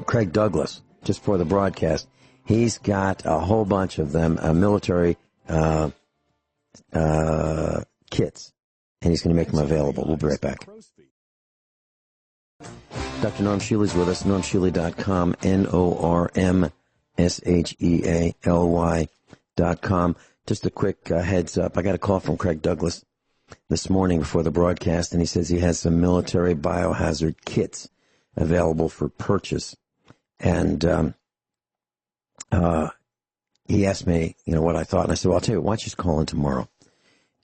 Craig Douglas, just for the broadcast. He's got a whole bunch of them, military kits, and he's going to make them available. We'll be right back. Dr. Norm Shealy's with us, normshealy.com, NORMSHEALY.com. Just a quick heads up. I got a call from Craig Douglas this morning before the broadcast, and he says he has some military biohazard kits available for purchase. And he asked me, what I thought, and I said, well, I'll tell you, why don't you just call in tomorrow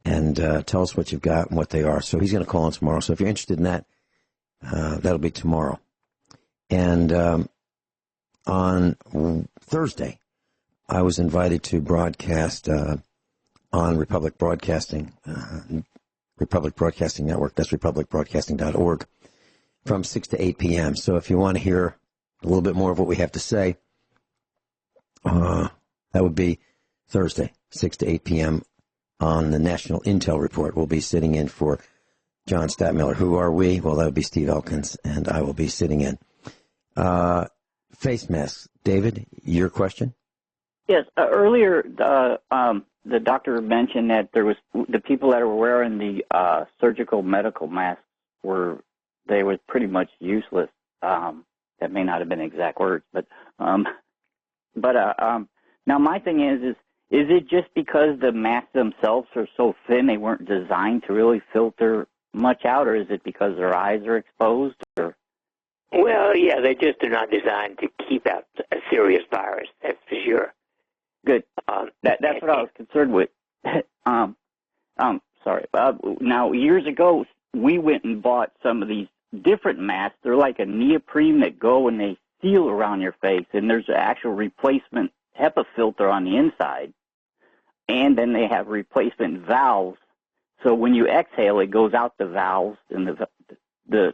and tell us what you've got and what they are. So he's going to call in tomorrow. So if you're interested in that, that'll be tomorrow. And on Thursday, I was invited to broadcast on Republic Broadcasting Network. That's republicbroadcasting.org from 6 to 8 p.m. So if you want to hear a little bit more of what we have to say, that would be Thursday, 6 to 8 p.m. on the National Intel Report. We'll be sitting in for John Statmiller. Who are we? Well, that would be Steve Elkins, and I will be sitting in. Face masks. David, your question? Yes. Earlier, the doctor mentioned that there was the people that were wearing the surgical medical masks were pretty much useless. That may not have been exact words, but now my thing is it just because the masks themselves are so thin they weren't designed to really filter much out, or is it because their eyes are exposed? Or? Well, yeah, they just are not designed to keep out a serious virus. That's for sure. Good. That's what I was concerned with. Sorry. Now, years ago, we went and bought some of these different masks. They're like a neoprene that go and they seal around your face, and there's an actual replacement HEPA filter on the inside, and then they have replacement valves. So when you exhale, it goes out the valves, and the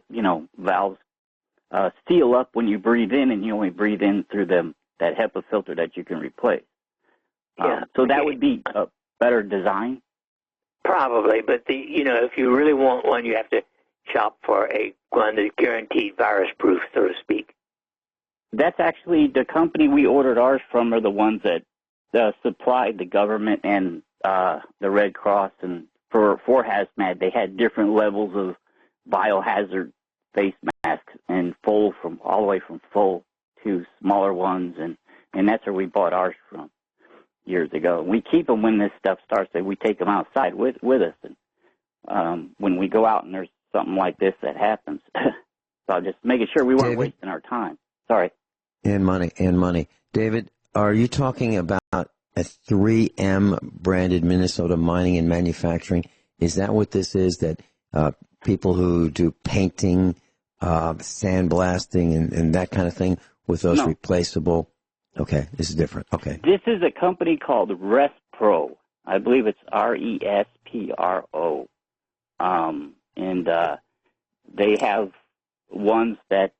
valves seal up when you breathe in, and you only breathe in through that HEPA filter that you can replace. Yeah. So that would be a better design? Probably, but if you really want one, you have to shop for one that's guaranteed virus-proof, so to speak? That's actually the company we ordered ours from are the ones that supplied the government and the Red Cross. And for hazmat, they had different levels of biohazard face masks, and all the way from full to smaller ones, and that's where we bought ours from years ago. We keep them when this stuff starts. We take them outside with us, and when we go out and there's something like this that happens. So just making sure we weren't wasting our time. Sorry. And money. David, are you talking about a 3M branded Minnesota mining and manufacturing? Is that what this is? That people who do painting, sandblasting, and that kind of thing with those replaceable? Okay, this is different. Okay. This is a company called Respro. I believe it's Respro. And they have ones that,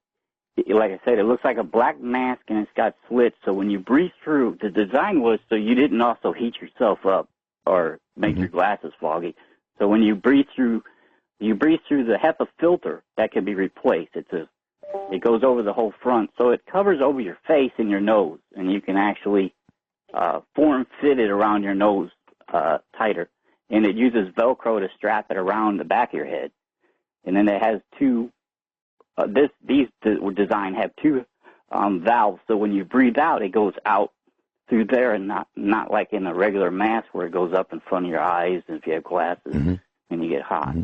like I said, it looks like a black mask and it's got slits. So when you breathe through, the design was so you didn't also heat yourself up or make your glasses foggy. So when you breathe through the HEPA filter that can be replaced. It goes over the whole front, so it covers over your face and your nose, and you can actually form fit it around your nose tighter. And it uses Velcro to strap it around the back of your head. And then it has two. These design have two valves, so when you breathe out, it goes out through there, and not like in a regular mask where it goes up in front of your eyes, and if you have glasses and you get hot.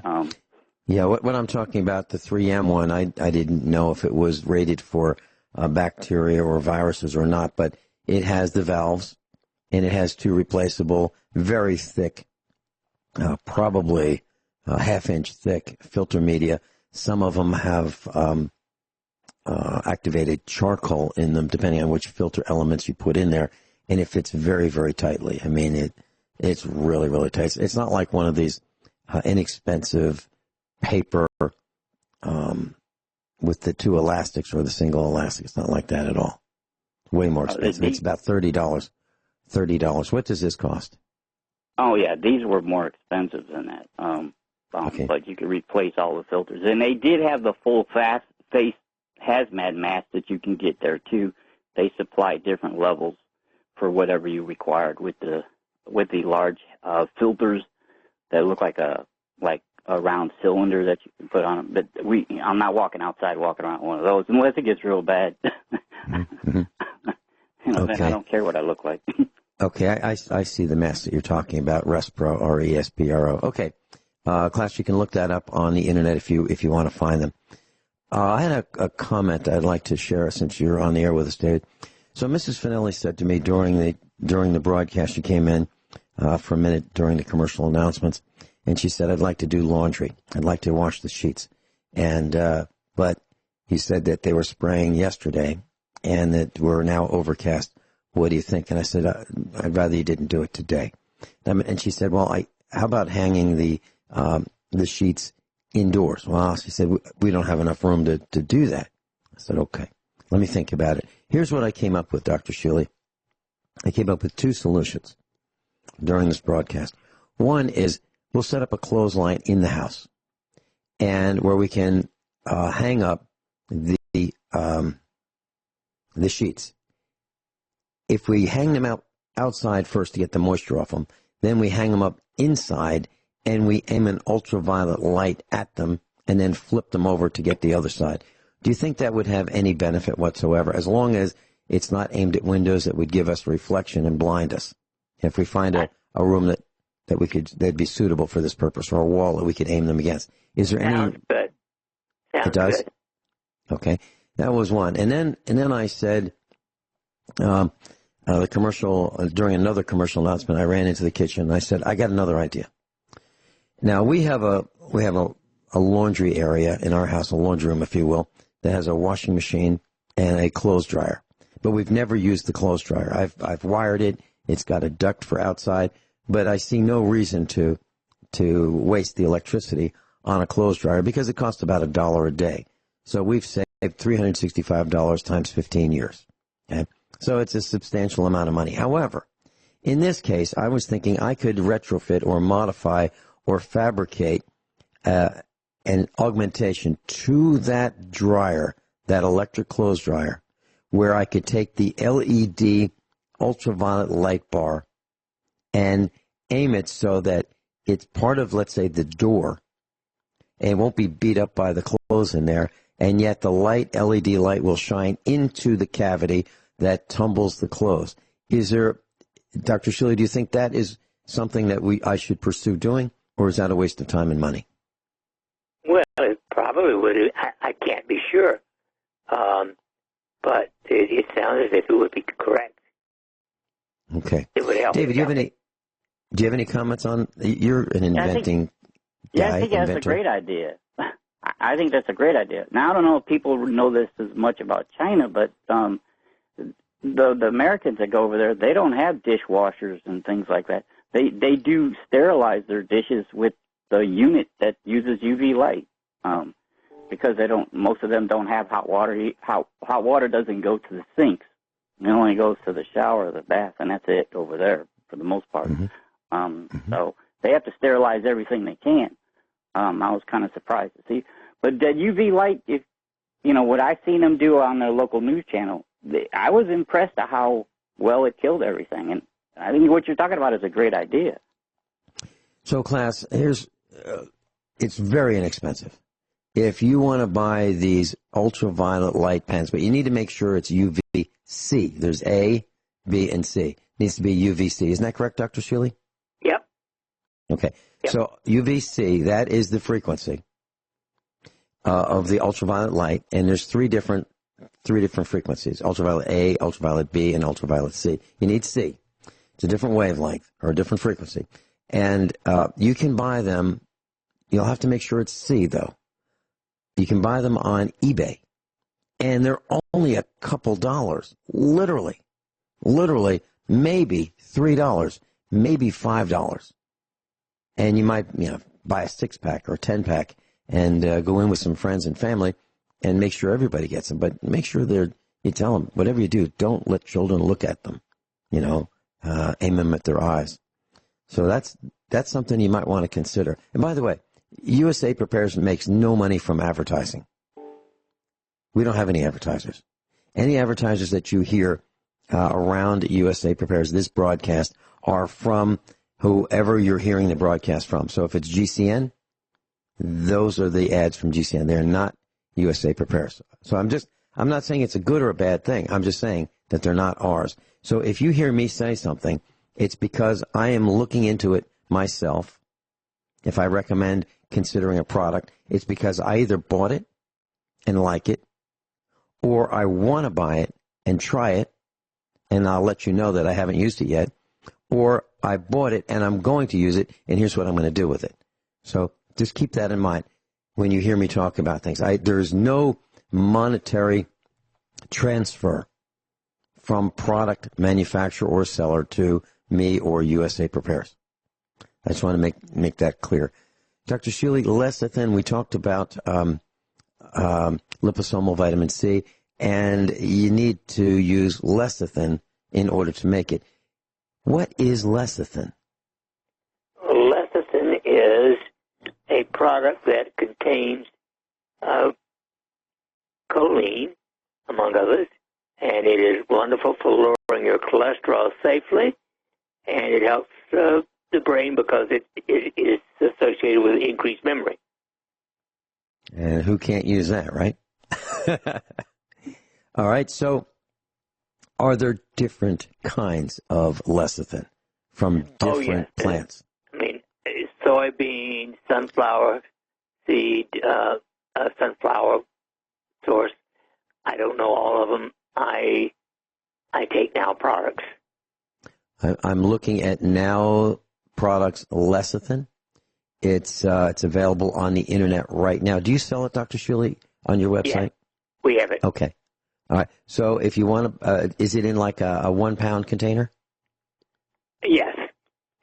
Yeah, what I'm talking about, the 3M one, I didn't know if it was rated for bacteria or viruses or not, but it has the valves, and it has two replaceable, very thick, probably half-inch thick filter media. Some of them have activated charcoal in them, depending on which filter elements you put in there, and it fits very, very tightly. I mean, it's really, really tight. It's not like one of these inexpensive paper with the two elastics or the single elastic. It's not like that at all. Way more expensive. It's about $30. What does this cost? Oh, yeah, these were more expensive than that. Okay. But you could replace all the filters. And they did have the full face hazmat mask that you can get there, too. They supply different levels for whatever you required with the large filters that look like a round cylinder that you can put on them. But I'm not walking outside walking around one of those unless it gets real bad. Mm-hmm. Then I don't care what I look like. Okay, I see the mask that you're talking about, Respro, Respro. Okay, class, you can look that up on the internet if you want to find them. I had a comment that I'd like to share since you're on the air with us, David. So Mrs. Finelli said to me during the broadcast, she came in for a minute during the commercial announcements, and she said, I'd like to do laundry. I'd like to wash the sheets. And but he said that they were spraying yesterday and that we're now overcast. What do you think? And I said, I'd rather you didn't do it today. And she said, well, how about hanging the sheets indoors? Well, she said, we don't have enough room to do that. I said, okay, let me think about it. Here's what I came up with, Dr. Shealy. I came up with two solutions during this broadcast. One is we'll set up a clothesline in the house, and where we can hang up the sheets. If we hang them outside first to get the moisture off them, then we hang them up inside, and we aim an ultraviolet light at them, and then flip them over to get the other side. Do you think that would have any benefit whatsoever, as long as it's not aimed at windows that would give us reflection and blind us? If we find a room that'd be suitable for this purpose, or a wall that we could aim them against. Is there Sounds any? good. It does? Good. Okay. That was one. And then I said, the commercial, during another commercial announcement, I ran into the kitchen and I said, I got another idea. Now we have a laundry area in our house, a laundry room, if you will, that has a washing machine and a clothes dryer. But we've never used the clothes dryer. I've wired it. It's got a duct for outside, but I see no reason to waste the electricity on a clothes dryer because it costs about $1 a day. So we've saved $365 times 15 years. Okay? So it's a substantial amount of money. However, in this case, I was thinking I could retrofit or modify or fabricate a an augmentation to that dryer, that electric clothes dryer, where I could take the LED ultraviolet light bar and aim it so that it's part of, let's say, the door, and it won't be beat up by the clothes in there, and yet the LED light will shine into the cavity that tumbles the clothes. Is there, Dr. Shealy, do you think that is something that I should pursue doing, or is that a waste of time and money? Well, it probably would. I can't be sure. But it sounds as if it would be correct. Okay. It would help. David, do you have any comments on, you're an inventing guy, yeah, I think that's inventor. a great idea. I think that's a great idea. Now, I don't know if people know this as much about China, but the Americans that go over there, they don't have dishwashers and things like that. They do sterilize their dishes with the unit that uses UV light, because most of them don't have hot water. Hot water doesn't go to the sinks. It only goes to the shower or the bath, and that's it over there for the most part. So they have to sterilize everything they can. I was kind of surprised to see. But that UV light, if what I've seen them do on their local news channel, I was impressed at how well it killed everything. And I think what you're talking about is a great idea. So, class, it's very inexpensive. If you want to buy these ultraviolet light pens, but you need to make sure it's UVC. There's A, B, and C. It needs to be UVC. Isn't that correct, Dr. Shealy? Yep. Okay. Yep. So UVC, that is the frequency of the ultraviolet light, and there's three different frequencies: ultraviolet A, ultraviolet B, and ultraviolet C. You need C. It's a different wavelength or a different frequency, and you can buy them. You'll have to make sure it's C, though. You can buy them on eBay, and they're only a couple dollars, literally, maybe $3, maybe $5. And you might, buy a 6-pack or a 10-pack and go in with some friends and family and make sure everybody gets them. But make sure you tell them, whatever you do, don't let children look at them, aim them at their eyes. So that's something you might want to consider. And by the way, USA Prepares makes no money from advertising. We don't have any advertisers. Any advertisers that you hear around USA Prepares, this broadcast, are from whoever you're hearing the broadcast from. So if it's GCN, those are the ads from GCN. They're not USA Prepares. So I'm not saying it's a good or a bad thing. I'm just saying that they're not ours. So if you hear me say something, it's because I am looking into it myself. If I recommend considering a product, it's because I either bought it and like it, or I want to buy it and try it, and I'll let you know that I haven't used it yet, or I bought it and I'm going to use it, and here's what I'm going to do with it. So just keep that in mind when you hear me talk about things. There's no monetary transfer from product manufacturer or seller to me or USA Prepares. I just want to make that clear. Dr. Shealy, lecithin, we talked about liposomal vitamin C, and you need to use lecithin in order to make it. What is lecithin? Lecithin is a product that contains choline, among others, and it is wonderful for lowering your cholesterol safely, and it helps the brain because it is associated with increased memory. And who can't use that, right? All right, so are there different kinds of lecithin from different plants? I mean, soybean, sunflower seed, sunflower source. I don't know all of them. I take Now products. I'm looking at Now products lecithin. It's available on the internet right now. Do you sell it, Dr. Shealy, on your website? Yeah, we have it. Okay. All right. So if you want to, is it in like a 1 pound container? Yes.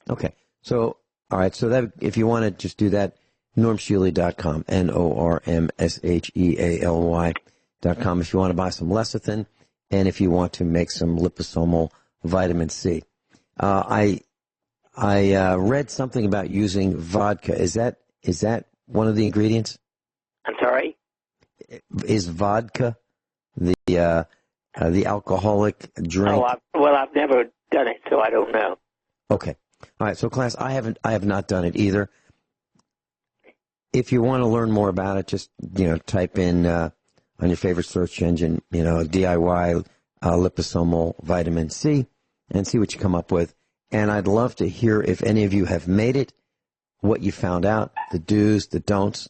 Okay. So, all right. So that if you want to just do that, normshealy.com, normshealy.com, if you want to buy some lecithin and if you want to make some liposomal vitamin C. I read something about using vodka. Is that one of the ingredients? I'm sorry? Is vodka the alcoholic drink? I've never done it, so I don't know. Okay. All right. So, class, I have not done it either. If you want to learn more about it, just type in on your favorite search engine, DIY liposomal vitamin C, and see what you come up with. And I'd love to hear if any of you have made it, what you found out, the do's, the don'ts,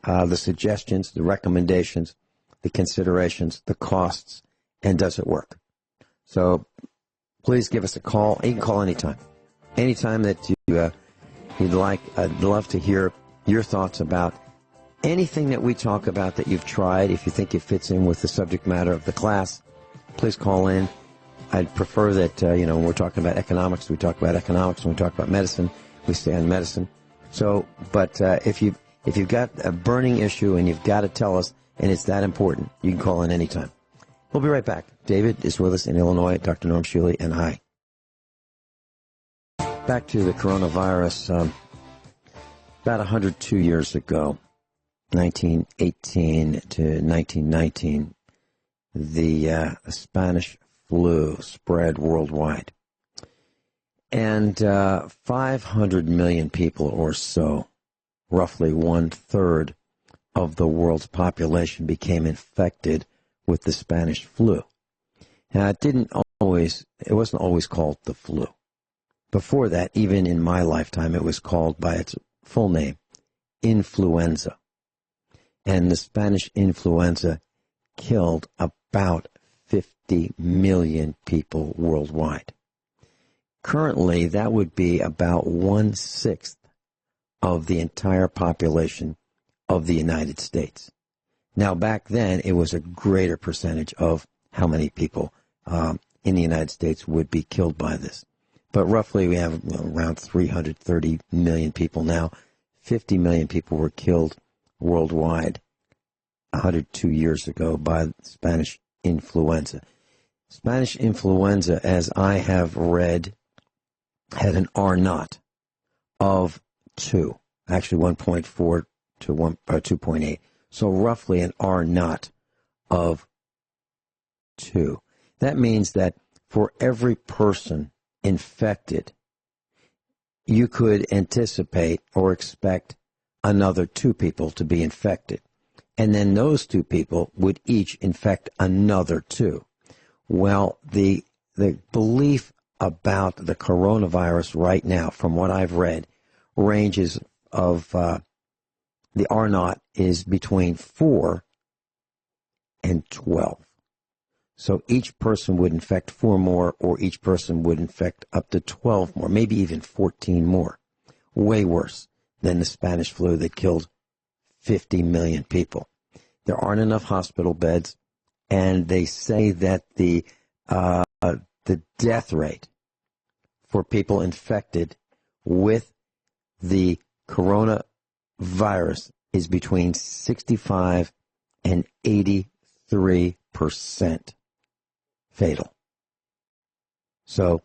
the suggestions, the recommendations, the considerations, the costs, and does it work? So please give us a call. You can call anytime. Anytime that you'd like. I'd love to hear your thoughts about anything that we talk about that you've tried. If you think it fits in with the subject matter of the class, please call in. I'd prefer that, when we're talking about economics, we talk about economics. When we talk about medicine, we stay on medicine. So, but if you've got a burning issue and you've got to tell us, and it's that important, you can call in anytime. We'll be right back. David is with us in Illinois, Dr. Norm Shealy, and hi. Back to the coronavirus. About 102 years ago, 1918 to 1919, the Spanish flu spread worldwide. And 500 million people or so, roughly 1/3 of the world's population, became infected with the Spanish flu. Now, it wasn't always called the flu. Before that, even in my lifetime, it was called by its full name, influenza. And the Spanish influenza killed about 50 million people worldwide. Currently, that would be about 1/6 of the entire population of the United States. Now, back then, it was a greater percentage of how many people in the United States would be killed by this. But roughly, we have around 330 million people now. 50 million people were killed worldwide 102 years ago by Spanish influenza. Spanish influenza, as I have read, had an R0 of 2, actually 1.4 to 2.8. So roughly an R0 of 2. That means that for every person infected, you could anticipate or expect another 2 people to be infected. And then those 2 people would each infect another 2. Well, the belief about the coronavirus right now, from what I've read, ranges of the R0 is between 4 and 12. So each person would infect 4 more, or each person would infect up to 12 more, maybe even 14 more. Way worse than the Spanish flu that killed 50 million people. There aren't enough hospital beds, and they say that the death rate for people infected with the coronavirus is between 65 and 83% fatal. So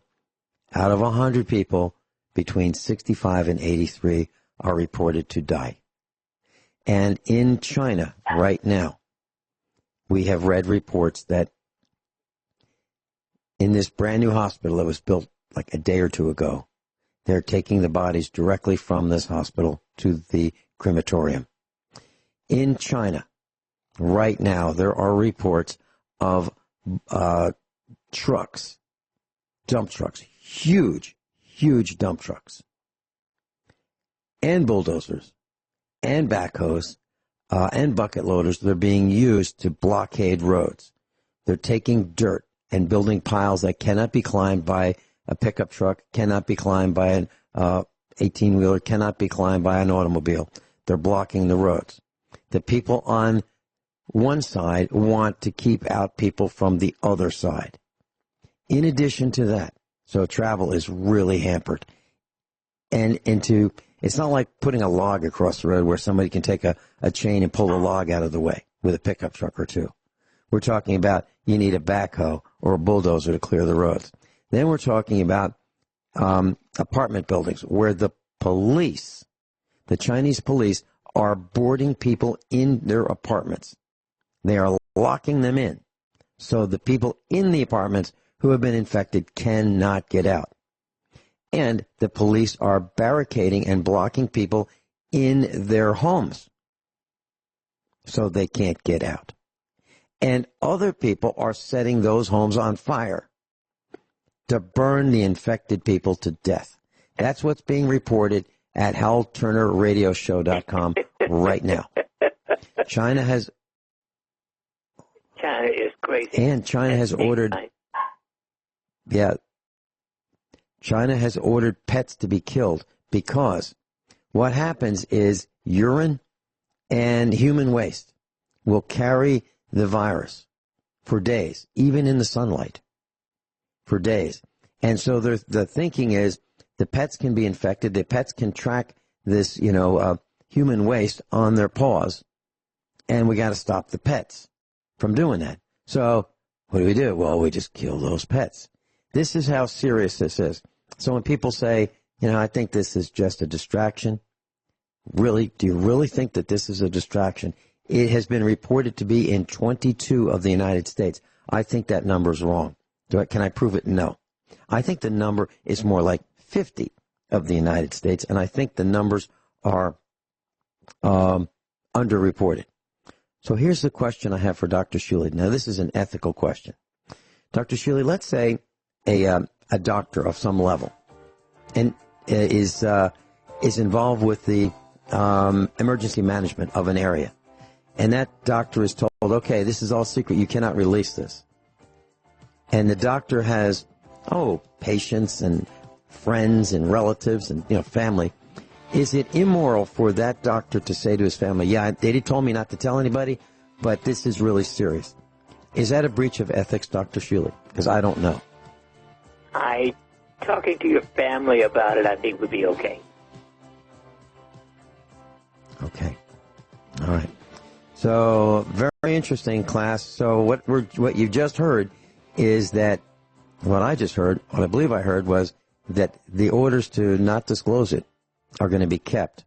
out of 100 people, between 65 and 83 are reported to die. And in China right now, we have read reports that in this brand new hospital that was built like a day or 2 ago, they're taking the bodies directly from this hospital to the crematorium. In China right now, there are reports of trucks, dump trucks, huge dump trucks, and bulldozers, and backhoes, and bucket loaders that are being used to blockade roads. They're taking dirt and building piles that cannot be climbed by a pickup truck, cannot be climbed by an 18-wheeler, cannot be climbed by an automobile. They're blocking the roads. The people on one side want to keep out people from the other side. In addition to that, so travel is really hampered. And it's not like putting a log across the road where somebody can take a chain and pull the log out of the way with a pickup truck or 2. We're talking about you need a backhoe or a bulldozer to clear the roads. Then we're talking about apartment buildings where the police, the Chinese police, are boarding people in their apartments. They are locking them in. So the people in the apartments who have been infected cannot get out. And the police are barricading and blocking people in their homes so they can't get out. And other people are setting those homes on fire to burn the infected people to death. That's what's being reported at HalTurnerRadioshow.com right now. China is crazy. And China has ordered, China has ordered pets to be killed because what happens is urine and human waste will carry the virus for days, even in the sunlight, for days. And so the thinking is the pets can be infected. The pets can track this, human waste on their paws, and we got to stop the pets from doing that. So what do? Well, we just kill those pets. This is how serious this is. So when people say, I think this is just a distraction, really, do you really think that this is a distraction? It has been reported to be in 22 of the United States. I think that number is wrong. Can I prove it? No. I think the number is more like 50 of the United States, and I think the numbers are underreported. So here's the question I have for Dr. Shealy. Now, this is an ethical question. Dr. Shealy, let's say a doctor of some level and is involved with the emergency management of an area. And that doctor is told, okay, this is all secret. You cannot release this. And the doctor has, patients and friends and relatives and, family. Is it immoral for that doctor to say to his family, they told me not to tell anybody, but this is really serious? Is that a breach of ethics, Dr. Shealy? Because I don't know. Talking to your family about it, I think would be okay. Okay. All right. So, very interesting, class. So what you just heard is that, what I believe I heard was that the orders to not disclose it are going to be kept.